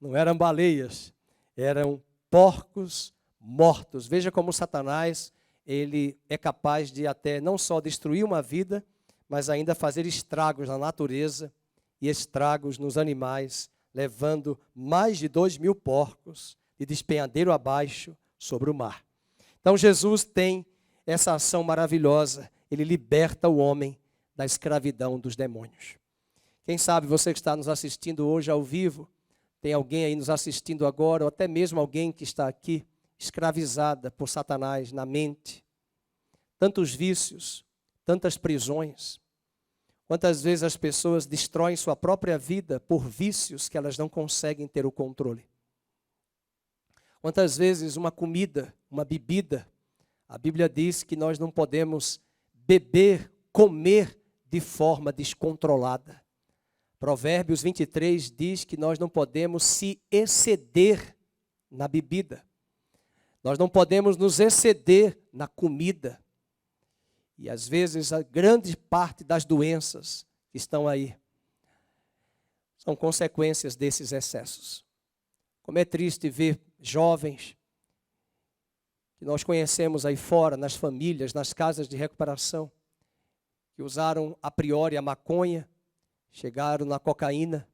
Não eram baleias, eram porcos mortos. Veja como Satanás, ele é capaz de até não só destruir uma vida, mas ainda fazer estragos na natureza e estragos nos animais, levando mais de 2.000 porcos de despenhadeiro abaixo sobre o mar. Então Jesus tem essa ação maravilhosa, ele liberta o homem da escravidão dos demônios. Quem sabe você que está nos assistindo hoje ao vivo, tem alguém aí nos assistindo agora, ou até mesmo alguém que está aqui, escravizada por Satanás na mente. Tantos vícios, tantas prisões. Quantas vezes as pessoas destroem sua própria vida por vícios que elas não conseguem ter o controle. Quantas vezes uma comida, uma bebida, a Bíblia diz que nós não podemos beber, comer de forma descontrolada. Provérbios 23 diz que nós não podemos se exceder na bebida. Nós não podemos nos exceder na comida. E às vezes a grande parte das doenças que estão aí são consequências desses excessos. Como é triste ver jovens que nós conhecemos aí fora, nas famílias, nas casas de recuperação, que usaram a priori a maconha, chegaram na cocaína,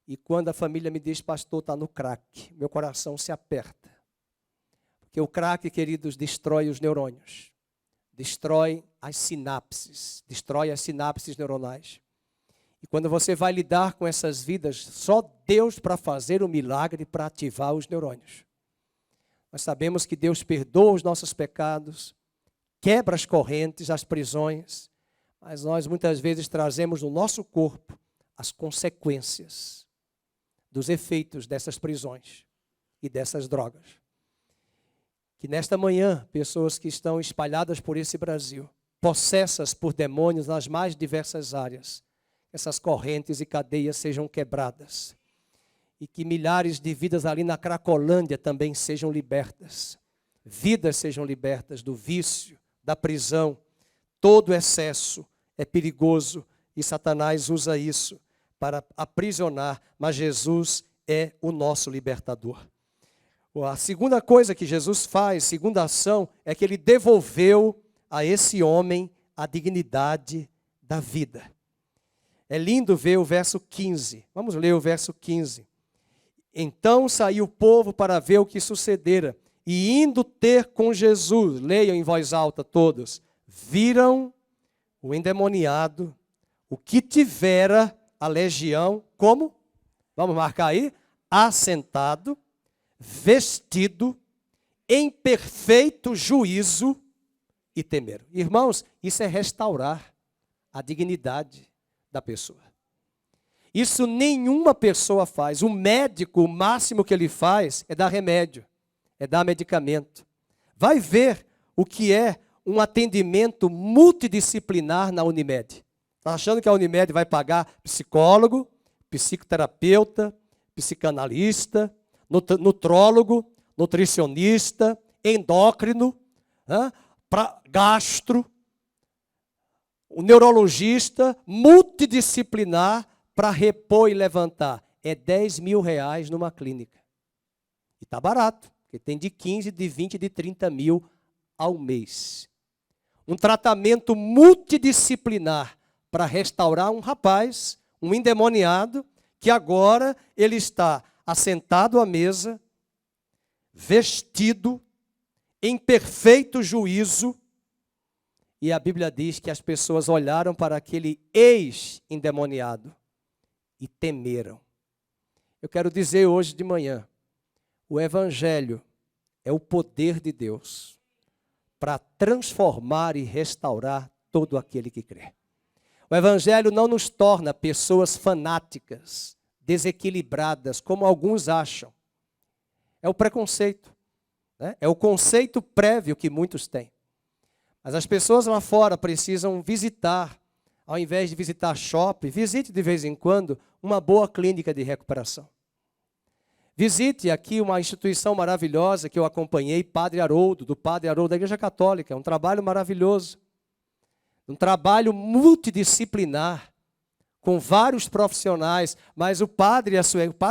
e quando a família me diz, pastor, está no crack, meu coração se aperta. Porque o crack, queridos, destrói os neurônios, destrói as sinapses neuronais. E quando você vai lidar com essas vidas, só Deus para fazer o milagre para ativar os neurônios. Nós sabemos que Deus perdoa os nossos pecados, quebra as correntes, as prisões, mas nós muitas vezes trazemos no nosso corpo as consequências dos efeitos dessas prisões e dessas drogas. Que nesta manhã, pessoas que estão espalhadas por esse Brasil, possessas por demônios nas mais diversas áreas, essas correntes e cadeias sejam quebradas. E que milhares de vidas ali na Cracolândia também sejam libertas. Vidas sejam libertas do vício, da prisão. Todo excesso é perigoso e Satanás usa isso para aprisionar, mas Jesus é o nosso libertador. A segunda coisa que Jesus faz, segunda ação, é que ele devolveu a esse homem a dignidade da vida. É lindo ver o verso 15. Vamos ler o verso 15. Então saiu o povo para ver o que sucedera, e indo ter com Jesus, leiam em voz alta todos, viram o endemoniado, o que tivera a legião, como? Vamos marcar aí? Assentado, vestido, em perfeito juízo, e temeram. Irmãos, isso é restaurar a dignidade da pessoa. Isso nenhuma pessoa faz. O médico, o máximo que ele faz é dar remédio, é dar medicamento. Vai ver o que é um atendimento multidisciplinar na Unimed. Está achando que a Unimed vai pagar psicólogo, psicoterapeuta, psicanalista, nutrólogo, nutricionista, endócrino, gastro, o neurologista, multidisciplinar para repor e levantar. É R$10 mil numa clínica. E está barato, porque tem de 15, de 20, de 30 mil ao mês. Um tratamento multidisciplinar para restaurar um rapaz, um endemoniado, que agora ele está assentado à mesa, vestido, em perfeito juízo, e a Bíblia diz que as pessoas olharam para aquele ex-endemoniado e temeram. Eu quero dizer hoje de manhã, o Evangelho é o poder de Deus para transformar e restaurar todo aquele que crê. O Evangelho não nos torna pessoas fanáticas, desequilibradas, como alguns acham. É o preconceito, né? É o conceito prévio que muitos têm. Mas as pessoas lá fora precisam visitar, ao invés de visitar shopping, visite de vez em quando uma boa clínica de recuperação. Visite aqui uma instituição maravilhosa que eu acompanhei, Padre Haroldo, do Padre Haroldo da Igreja Católica. É um trabalho maravilhoso. Um trabalho multidisciplinar, com vários profissionais, mas o padre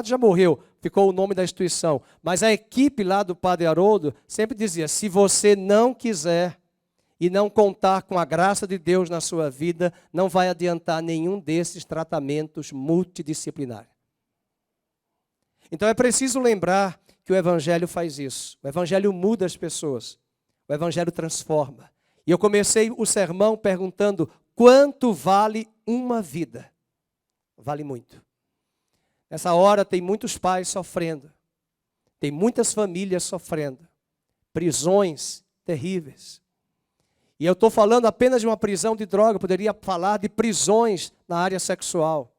já morreu, ficou o nome da instituição, mas a equipe lá do Padre Haroldo sempre dizia, se você não quiser e não contar com a graça de Deus na sua vida, não vai adiantar nenhum desses tratamentos multidisciplinares. Então é preciso lembrar que o Evangelho faz isso. O Evangelho muda as pessoas. O Evangelho transforma. E eu comecei o sermão perguntando, quanto vale uma vida? Vale muito. Nessa hora tem muitos pais sofrendo. Tem muitas famílias sofrendo. Prisões terríveis. E eu estou falando apenas de uma prisão de droga, eu poderia falar de prisões na área sexual.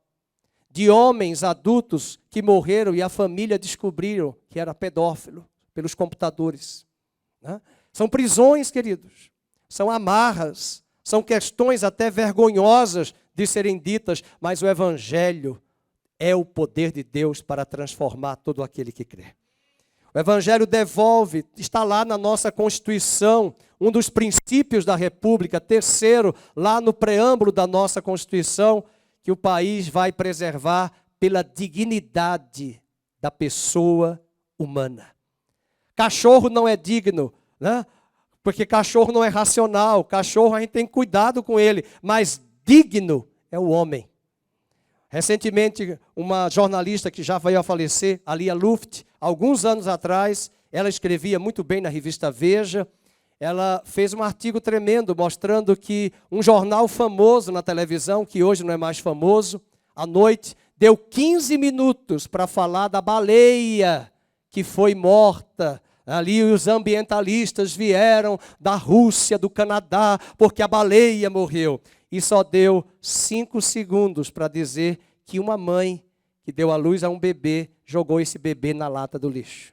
De homens adultos que morreram e a família descobriram que era pedófilo pelos computadores. Né? São prisões, queridos. São amarras. São questões até vergonhosas de serem ditas, mas o Evangelho é o poder de Deus para transformar todo aquele que crê. O Evangelho devolve, está lá na nossa Constituição, um dos princípios da República, terceiro, lá no preâmbulo da nossa Constituição, que o país vai preservar pela dignidade da pessoa humana. Cachorro não é digno, né? Porque cachorro não é racional, cachorro a gente tem cuidado com ele, mas digno é o homem. Recentemente, uma jornalista que já veio a falecer, a Lia Luft, alguns anos atrás, ela escrevia muito bem na revista Veja, ela fez um artigo tremendo mostrando que um jornal famoso na televisão, que hoje não é mais famoso, à noite, deu 15 minutos para falar da baleia que foi morta. Ali os ambientalistas vieram da Rússia, do Canadá, porque a baleia morreu. E só deu 5 segundos para dizer que uma mãe que deu à luz a um bebê, jogou esse bebê na lata do lixo.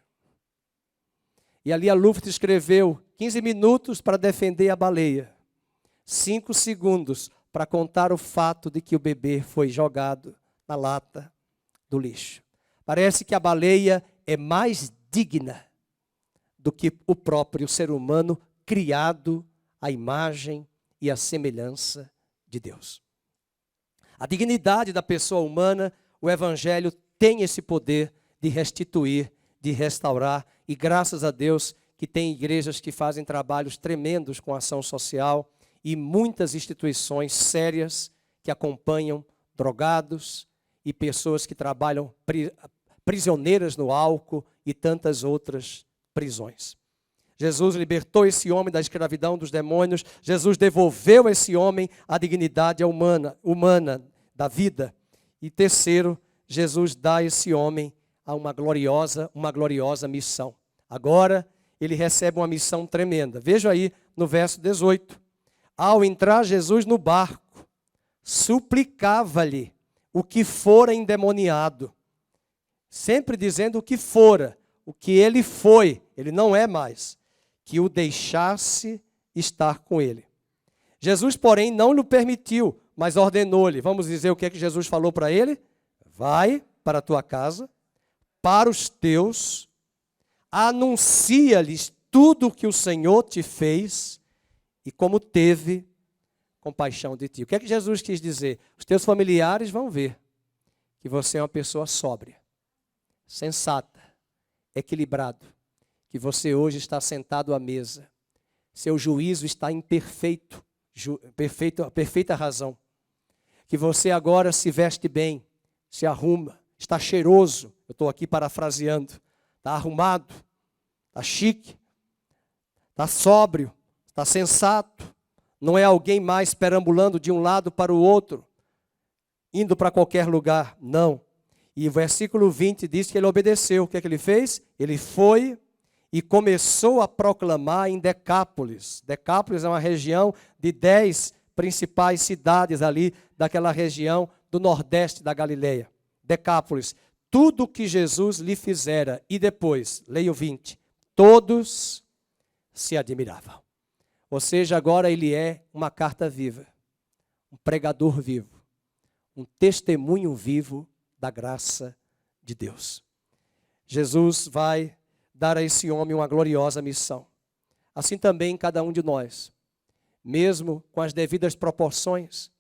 E ali a Luft escreveu 15 minutos para defender a baleia. 5 segundos para contar o fato de que o bebê foi jogado na lata do lixo. Parece que a baleia é mais digna do que o próprio ser humano criado à imagem e à semelhança de Deus. A dignidade da pessoa humana, o Evangelho tem esse poder de restituir, de restaurar, e graças a Deus que tem igrejas que fazem trabalhos tremendos com ação social e muitas instituições sérias que acompanham drogados e pessoas que trabalham prisioneiras no álcool e tantas outras prisões. Jesus libertou esse homem da escravidão dos demônios. Jesus devolveu a esse homem a dignidade humana da vida. E terceiro, Jesus dá a esse homem a uma gloriosa missão. Agora, ele recebe uma missão tremenda. Veja aí no verso 18. Ao entrar Jesus no barco, suplicava-lhe o que fora endemoniado. Sempre dizendo o que fora, o que ele foi, ele não é mais. Que o deixasse estar com ele. Jesus, porém, não lhe permitiu, mas ordenou-lhe. Vamos dizer o que é que Jesus falou para ele? Vai para a tua casa, para os teus, anuncia-lhes tudo o que o Senhor te fez e como teve compaixão de ti. O que é que Jesus quis dizer? Os teus familiares vão ver que você é uma pessoa sóbria, sensata, equilibrado, que você hoje está sentado à mesa. Seu juízo está em perfeita razão. Que você agora se veste bem, se arruma, está cheiroso. Eu estou aqui parafraseando. Está arrumado, está chique, está sóbrio, está sensato. Não é alguém mais perambulando de um lado para o outro, indo para qualquer lugar. Não. E o versículo 20 diz que ele obedeceu. O que é que ele fez? Ele foi e começou a proclamar em Decápolis. Decápolis é uma região de 10 principais cidades ali daquela região do nordeste da Galileia. Decápolis. Tudo o que Jesus lhe fizera. E depois, leia o 20. Todos se admiravam. Ou seja, agora ele é uma carta viva. Um pregador vivo. Um testemunho vivo da graça de Deus. Jesus vai dar a esse homem uma gloriosa missão. Assim também cada um de nós, mesmo com as devidas proporções,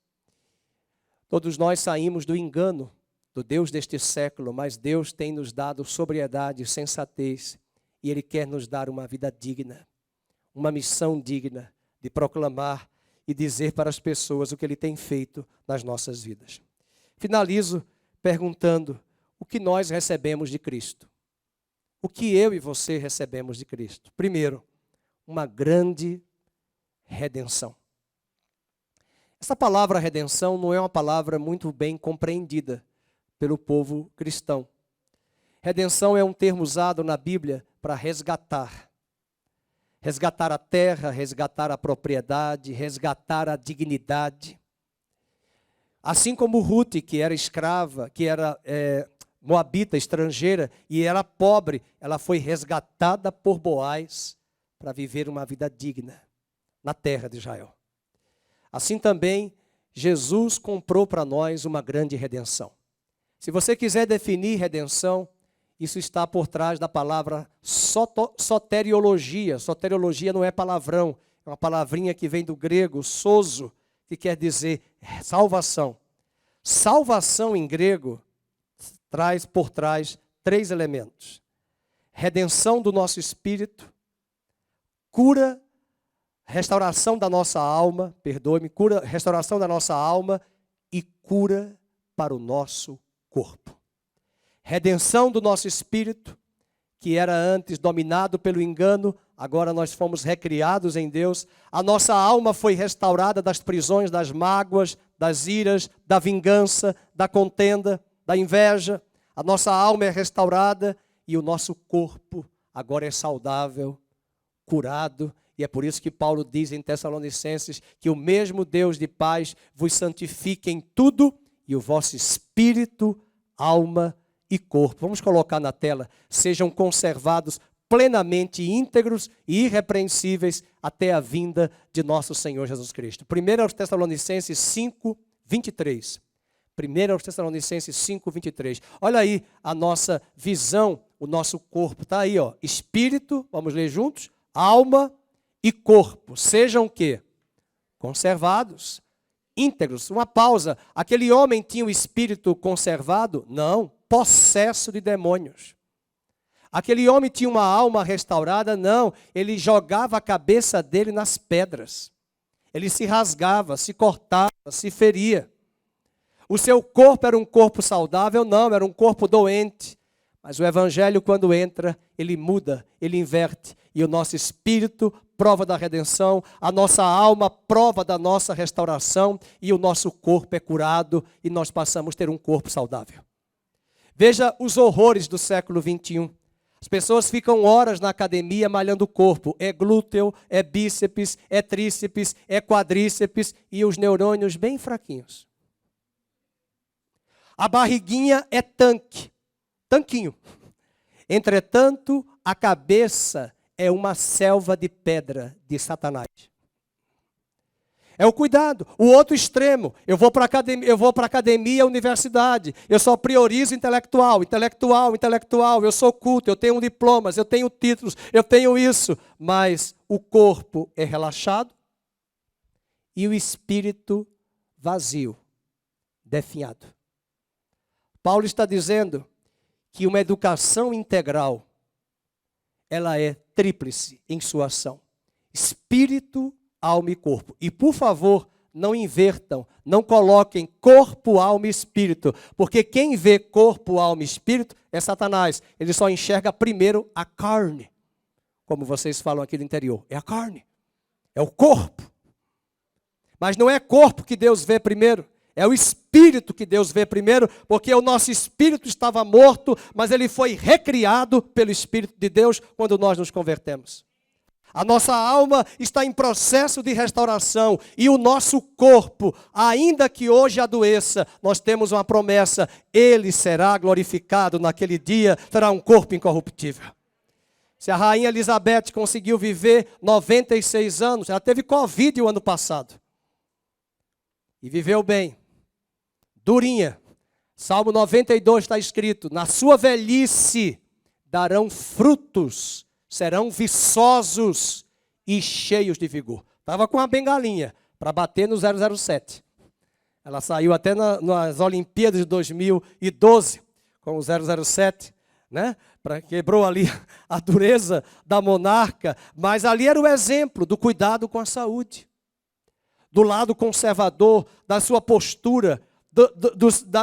todos nós saímos do engano do Deus deste século, mas Deus tem nos dado sobriedade, sensatez, e Ele quer nos dar uma vida digna, uma missão digna de proclamar e dizer para as pessoas o que Ele tem feito nas nossas vidas. Finalizo perguntando o que nós recebemos de Cristo. O que eu e você recebemos de Cristo? Primeiro, uma grande redenção. Essa palavra redenção não é uma palavra muito bem compreendida pelo povo cristão. Redenção é um termo usado na Bíblia para resgatar. Resgatar a terra, resgatar a propriedade, resgatar a dignidade. Assim como Ruth, que era escrava, que era moabita, estrangeira, e era pobre, ela foi resgatada por Boaz para viver uma vida digna na terra de Israel. Assim também, Jesus comprou para nós uma grande redenção. Se você quiser definir redenção, isso está por trás da palavra soteriologia. Soteriologia não é palavrão, é uma palavrinha que vem do grego, sozo, que quer dizer salvação. Salvação em grego traz por trás 3 elementos. Redenção do nosso espírito, cura, restauração da nossa alma, cura, restauração da nossa alma e cura para o nosso corpo. Redenção do nosso espírito, que era antes dominado pelo engano, agora nós fomos recriados em Deus. A nossa alma foi restaurada das prisões, das mágoas, das iras, da vingança, da contenda, da inveja. A nossa alma é restaurada e o nosso corpo agora é saudável, curado. E é por isso que Paulo diz em Tessalonicenses que o mesmo Deus de paz vos santifique em tudo e o vosso espírito, alma e corpo. Vamos colocar na tela. Sejam conservados plenamente íntegros e irrepreensíveis até a vinda de nosso Senhor Jesus Cristo. 1 aos Tessalonicenses 5, 23. 1 aos Tessalonicenses 5, 23. Olha aí a nossa visão, o nosso corpo. Está aí, ó. Espírito, vamos ler juntos. Alma e corpo. Sejam o quê? Conservados, íntegros. Uma pausa. Aquele homem tinha o espírito conservado? Não. Possesso de demônios. Aquele homem tinha uma alma restaurada? Não. Ele jogava a cabeça dele nas pedras. Ele se rasgava, se cortava, se feria. O seu corpo era um corpo saudável? Não, era um corpo doente. Mas o evangelho, quando entra, ele muda, ele inverte. E o nosso espírito, prova da redenção, a nossa alma, prova da nossa restauração, e o nosso corpo é curado, e nós passamos a ter um corpo saudável. Veja os horrores do século 21. As pessoas ficam horas na academia malhando o corpo. É glúteo, é bíceps, é tríceps, é quadríceps, e os neurônios bem fraquinhos. A barriguinha é tanquinho. Entretanto, a cabeça é uma selva de pedra de Satanás. É o cuidado. O outro extremo, eu vou para academia, universidade, eu só priorizo intelectual, eu sou culto, eu tenho diplomas, eu tenho títulos, eu tenho isso, mas o corpo é relaxado e o espírito vazio, definhado. Paulo está dizendo que uma educação integral, ela é tríplice em sua ação. Espírito, alma e corpo. E, por favor, não invertam, não coloquem corpo, alma e espírito, porque quem vê corpo, alma e espírito é Satanás. Ele só enxerga primeiro a carne, como vocês falam aqui do interior. É a carne, é o corpo. Mas não é corpo que Deus vê primeiro, é o espírito que Deus vê primeiro, porque o nosso espírito estava morto, mas ele foi recriado pelo Espírito de Deus quando nós nos convertemos. A nossa alma está em processo de restauração e o nosso corpo, ainda que hoje adoeça, nós temos uma promessa, ele será glorificado naquele dia, terá um corpo incorruptível. Se a rainha Elizabeth conseguiu viver 96 anos, ela teve Covid o ano passado. E viveu bem, durinha. Salmo 92 está escrito, na sua velhice darão frutos, serão viçosos e cheios de vigor. Estava com uma bengalinha para bater no 007. Ela saiu até nas Olimpíadas de 2012 com o 007, né? Quebrou ali a dureza da monarca, mas ali era o exemplo do cuidado com a saúde, do lado conservador, da sua postura,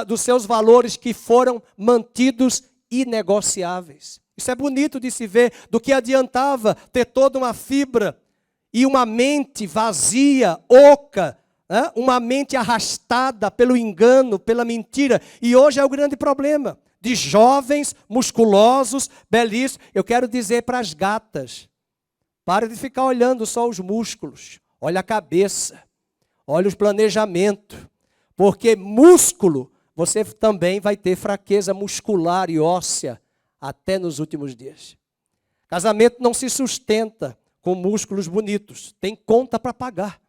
dos seus valores que foram mantidos inegociáveis. Isso é bonito de se ver, do que adiantava ter toda uma fibra e uma mente vazia, oca, né? Uma mente arrastada pelo engano, pela mentira. E hoje é o grande problema de jovens, musculosos, belíssimos. Eu quero dizer para as gatas, pare de ficar olhando só os músculos, olha a cabeça, olha os planejamentos, porque músculo, você também vai ter fraqueza muscular e óssea, até nos últimos dias. Casamento não se sustenta com músculos bonitos. Tem conta para pagar.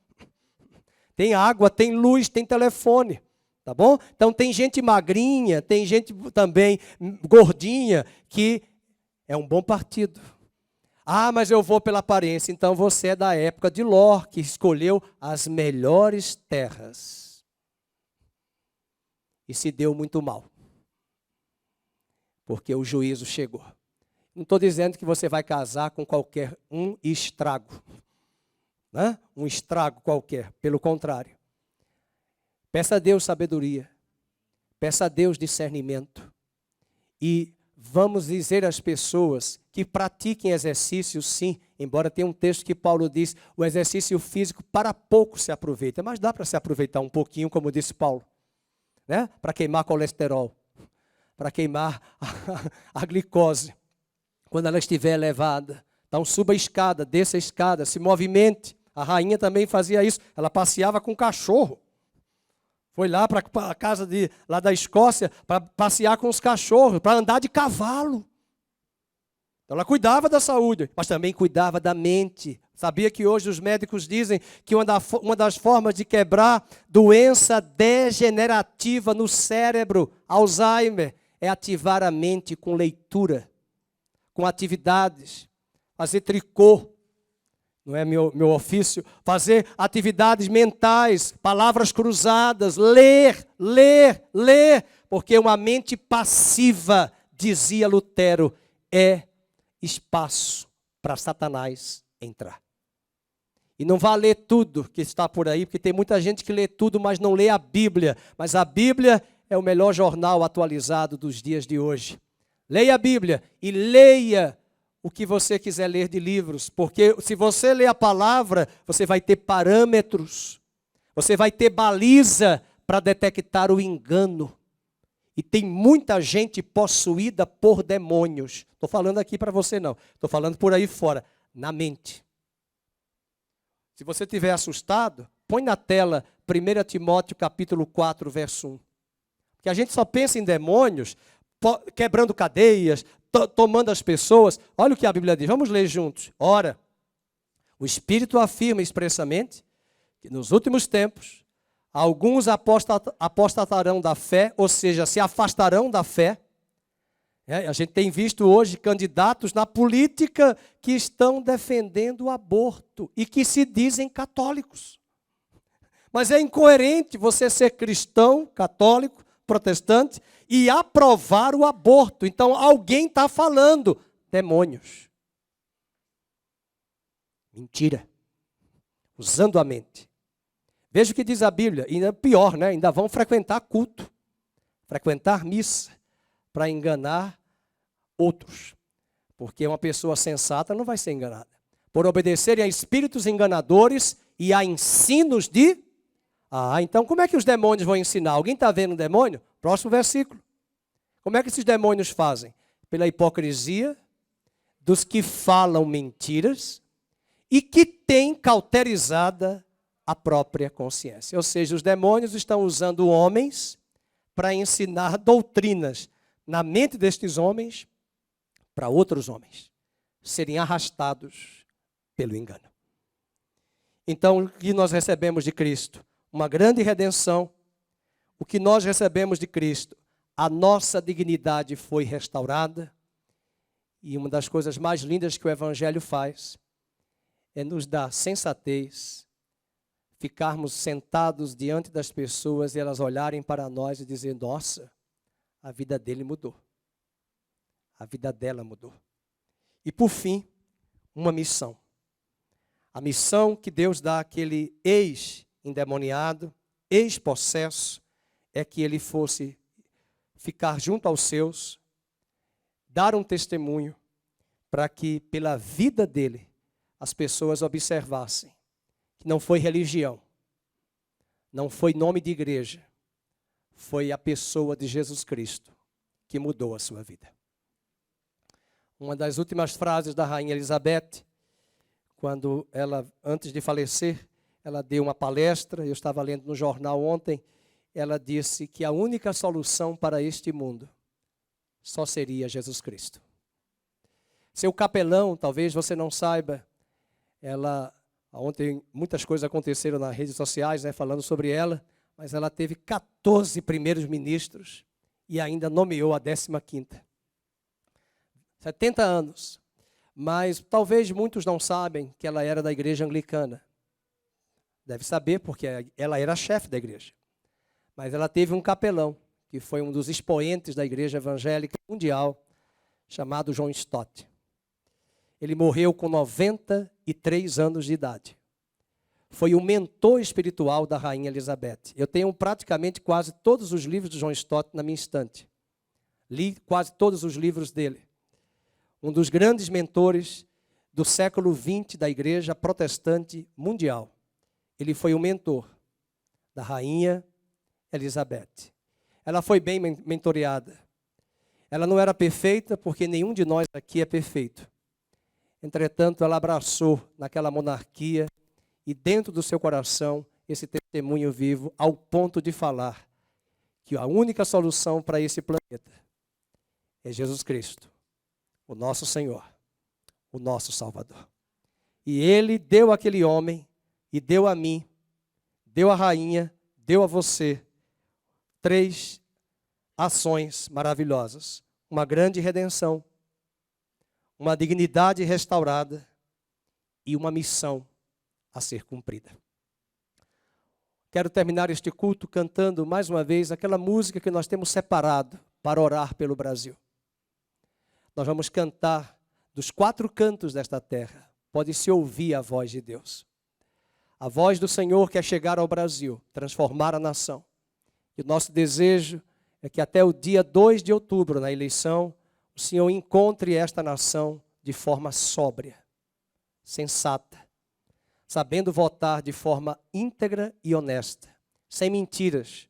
Tem água, tem luz, tem telefone. Tá bom? Então tem gente magrinha, tem gente também gordinha, que é um bom partido. Ah, mas eu vou pela aparência. Então você é da época de Ló, que escolheu as melhores terras. E se deu muito mal. Porque o juízo chegou. Não estou dizendo que você vai casar com qualquer estrago. Né? Um estrago qualquer. Pelo contrário. Peça a Deus sabedoria. Peça a Deus discernimento. E vamos dizer às pessoas que pratiquem exercício, sim. Embora tenha um texto que Paulo diz, o exercício físico para pouco se aproveita. Mas dá para se aproveitar um pouquinho, como disse Paulo. Né? Para queimar colesterol. Para queimar a glicose, quando ela estiver elevada. Então suba a escada, desça a escada, se movimente. A rainha também fazia isso, ela passeava com o cachorro. Foi lá para a casa lá da Escócia para passear com os cachorros, para andar de cavalo. Então ela cuidava da saúde, mas também cuidava da mente. Sabia que hoje os médicos dizem que uma das formas de quebrar doença degenerativa no cérebro, Alzheimer, é ativar a mente com leitura, com atividades, fazer tricô, não é meu ofício, fazer atividades mentais, palavras cruzadas, ler, porque uma mente passiva, dizia Lutero, é espaço para Satanás entrar. E não vá ler tudo que está por aí, porque tem muita gente que lê tudo, mas não lê a Bíblia. Mas a Bíblia é o melhor jornal atualizado dos dias de hoje. Leia a Bíblia e leia o que você quiser ler de livros, porque se você ler a palavra, você vai ter parâmetros, você vai ter baliza para detectar o engano. E tem muita gente possuída por demônios. Estou falando aqui para você não, estou falando por aí fora, na mente. Se você estiver assustado, põe na tela 1 Timóteo capítulo 4, verso 1. Porque a gente só pensa em demônios, quebrando cadeias, tomando as pessoas. Olha o que a Bíblia diz, vamos ler juntos. Ora, o Espírito afirma expressamente que nos últimos tempos, alguns apostatarão da fé, ou seja, se afastarão da fé. A gente tem visto hoje candidatos na política que estão defendendo o aborto e que se dizem católicos. Mas é incoerente você ser cristão, católico, protestante e aprovar o aborto. Então alguém está falando. Demônios. Mentira. Usando a mente. Veja o que diz a Bíblia. E pior, né? Ainda vão frequentar culto. Frequentar missa. Para enganar outros. Porque uma pessoa sensata não vai ser enganada. Por obedecerem a espíritos enganadores e a ensinos de... então como é que os demônios vão ensinar? Alguém está vendo um demônio? Próximo versículo. Como é que esses demônios fazem? Pela hipocrisia dos que falam mentiras e que têm cauterizada a própria consciência. Ou seja, os demônios estão usando homens para ensinar doutrinas na mente destes homens para outros homens serem arrastados pelo engano. Então, o que nós recebemos de Cristo? Uma grande redenção. O que nós recebemos de Cristo? A nossa dignidade foi restaurada. E uma das coisas mais lindas que o Evangelho faz é nos dar sensatez, ficarmos sentados diante das pessoas e elas olharem para nós e dizer, nossa, a vida dele mudou. A vida dela mudou. E por fim, uma missão. A missão que Deus dá àquele ex-endemoniado, ex-possesso, é que ele fosse ficar junto aos seus, dar um testemunho para que pela vida dele as pessoas observassem que não foi religião, não foi nome de igreja, foi a pessoa de Jesus Cristo que mudou a sua vida. Uma das últimas frases da rainha Elizabeth, quando ela, antes de falecer, ela deu uma palestra, eu estava lendo no jornal ontem, ela disse que a única solução para este mundo só seria Jesus Cristo. Seu capelão, talvez você não saiba, ontem muitas coisas aconteceram nas redes sociais, falando sobre ela, mas ela teve 14 primeiros ministros e ainda nomeou a 15ª. 70 anos. Mas talvez muitos não sabem que ela era da igreja anglicana. Deve saber porque ela era a chefe da igreja. Mas ela teve um capelão, que foi um dos expoentes da igreja evangélica mundial, chamado John Stott. Ele morreu com 93 anos de idade. Foi o mentor espiritual da rainha Elizabeth. Eu tenho praticamente quase todos os livros de John Stott na minha estante. Li quase todos os livros dele. Um dos grandes mentores do século XX da igreja protestante mundial. Ele foi o mentor da rainha Elizabeth. Ela foi bem mentoreada. Ela não era perfeita, porque nenhum de nós aqui é perfeito. Entretanto, ela abraçou naquela monarquia e dentro do seu coração esse testemunho vivo ao ponto de falar que a única solução para esse planeta é Jesus Cristo, o nosso Senhor, o nosso Salvador. E Ele deu àquele homem e deu a mim, deu à rainha, deu a você 3 ações maravilhosas. Uma grande redenção, uma dignidade restaurada e uma missão a ser cumprida. Quero terminar este culto cantando mais uma vez aquela música que nós temos separado para orar pelo Brasil. Nós vamos cantar dos 4 cantos desta terra. Pode-se ouvir a voz de Deus. A voz do Senhor quer chegar ao Brasil, transformar a nação. E o nosso desejo é que até o dia 2 de outubro, na eleição, o Senhor encontre esta nação de forma sóbria, sensata, sabendo votar de forma íntegra e honesta, sem mentiras,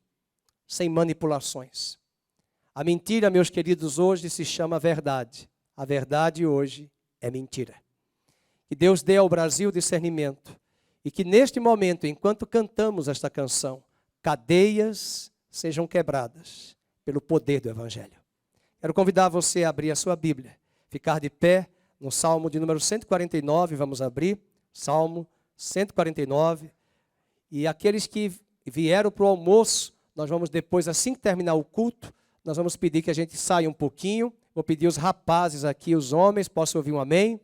sem manipulações. A mentira, meus queridos, hoje se chama verdade. A verdade hoje é mentira. Que Deus dê ao Brasil discernimento e que neste momento, enquanto cantamos esta canção, cadeias sejam quebradas pelo poder do Evangelho. Quero convidar você a abrir a sua Bíblia, ficar de pé no Salmo de número 149, vamos abrir, Salmo 149, E aqueles que vieram para o almoço, nós vamos depois, assim que terminar o culto, nós vamos pedir que a gente saia um pouquinho. Vou pedir os rapazes aqui, os homens, posso ouvir um amém?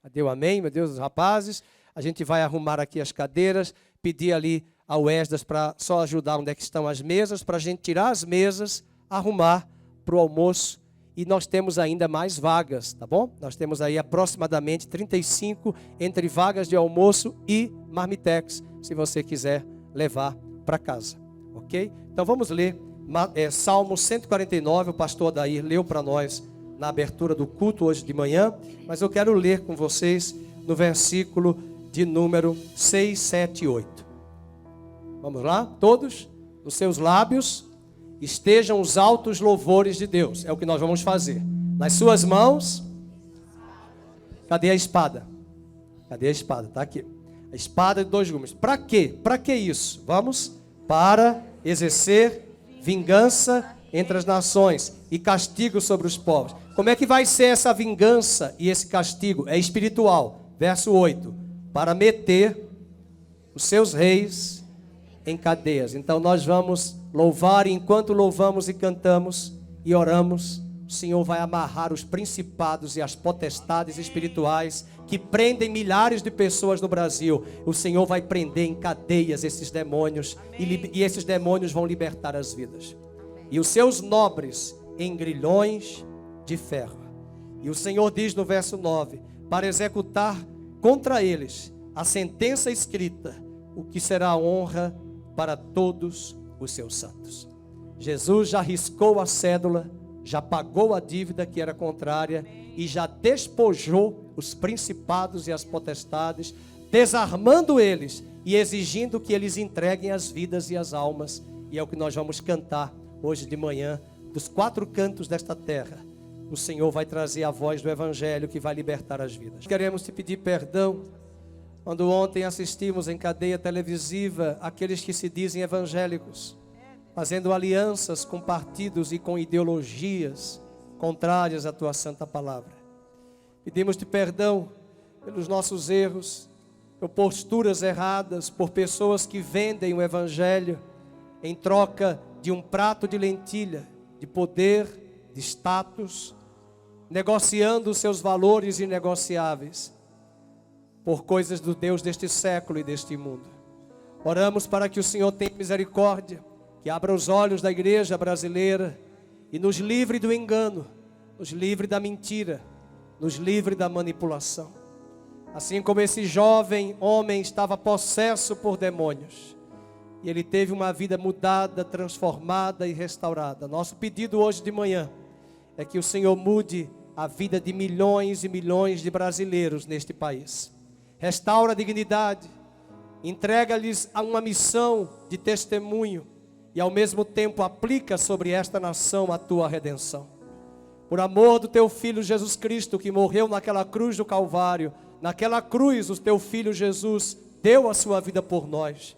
Cadê o amém, meu Deus, os rapazes? A gente vai arrumar aqui as cadeiras, pedir ali ao Esdras para só ajudar onde é que estão as mesas, para a gente tirar as mesas, arrumar para o almoço. E nós temos ainda mais vagas, tá bom? Nós temos aí aproximadamente 35 entre vagas de almoço e marmitex, se você quiser levar para casa, ok? Então vamos ler Salmo 149, o pastor Adair leu para nós na abertura do culto hoje de manhã, mas eu quero ler com vocês no versículo de número 6, 7 e 8. Vamos lá? Todos? Nos seus lábios estejam os altos louvores de Deus. É o que nós vamos fazer. Nas suas mãos, cadê a espada? Cadê a espada? Está aqui. A espada de 2 gumes. Para quê? Para que isso? Vamos? Para exercer vingança entre as nações e castigo sobre os povos. Como é que vai ser essa vingança e esse castigo? É espiritual. Verso 8. Para meter os seus reis em cadeias. Então nós vamos louvar, e enquanto louvamos e cantamos e oramos, o Senhor vai amarrar os principados e as potestades espirituais que prendem milhares de pessoas no Brasil. O Senhor vai prender em cadeias esses demônios e esses demônios vão libertar as vidas. E os seus nobres em grilhões de ferro. E o Senhor diz no verso 9, para executar contra eles a sentença escrita, o que será honra para todos os seus santos. Jesus já riscou a cédula, já pagou a dívida que era contrária e já despojou os principados e as potestades, desarmando eles e exigindo que eles entreguem as vidas e as almas. E é o que nós vamos cantar hoje de manhã, dos 4 cantos desta terra. O Senhor vai trazer a voz do Evangelho que vai libertar as vidas. Queremos te pedir perdão quando ontem assistimos em cadeia televisiva aqueles que se dizem evangélicos, fazendo alianças com partidos e com ideologias contrárias à tua santa palavra. Pedimos-te perdão pelos nossos erros, por posturas erradas, por pessoas que vendem o evangelho em troca de um prato de lentilha, de poder, de status, negociando os seus valores inegociáveis por coisas do Deus deste século e deste mundo. Oramos para que o Senhor tenha misericórdia, que abra os olhos da igreja brasileira e nos livre do engano, nos livre da mentira, nos livre da manipulação. Assim como esse jovem homem estava possesso por demônios, e ele teve uma vida mudada, transformada e restaurada. Nosso pedido hoje de manhã é que o Senhor mude a vida de milhões e milhões de brasileiros neste país. Restaura a dignidade, entrega-lhes uma missão de testemunho e ao mesmo tempo aplica sobre esta nação a tua redenção. Por amor do teu Filho Jesus Cristo, que morreu naquela cruz do Calvário, naquela cruz o teu Filho Jesus deu a sua vida por nós,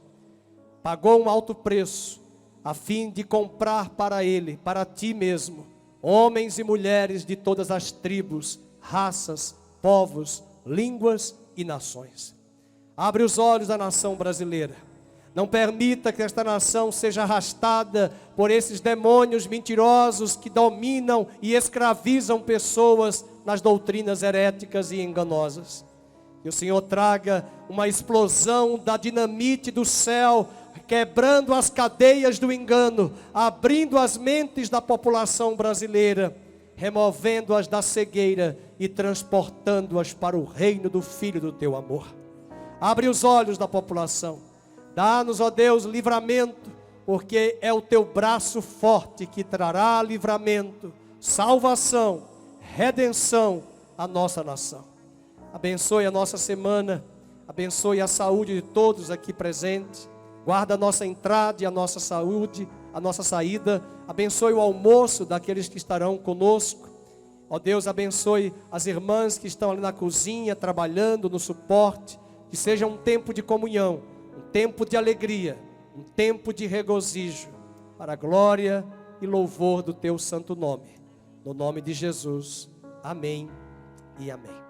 pagou um alto preço, a fim de comprar para Ele, para Ti mesmo, homens e mulheres de todas as tribos, raças, povos, línguas e nações. Abre os olhos da nação brasileira. Não permita que esta nação seja arrastada por esses demônios mentirosos que dominam e escravizam pessoas nas doutrinas heréticas e enganosas. Que o Senhor traga uma explosão da dinamite do céu, quebrando as cadeias do engano, abrindo as mentes da população brasileira, removendo-as da cegueira e transportando-as para o reino do Filho do teu amor. Abre os olhos da população. Dá-nos, ó Deus, livramento, porque é o teu braço forte que trará livramento, salvação, redenção à nossa nação. Abençoe a nossa semana, abençoe a saúde de todos aqui presentes, guarda a nossa entrada e a nossa saúde, a nossa saída, abençoe o almoço daqueles que estarão conosco. Ó Deus, abençoe as irmãs que estão ali na cozinha, trabalhando no suporte, que seja um tempo de comunhão, um tempo de alegria, um tempo de regozijo, para a glória e louvor do teu santo nome. No nome de Jesus, amém e amém.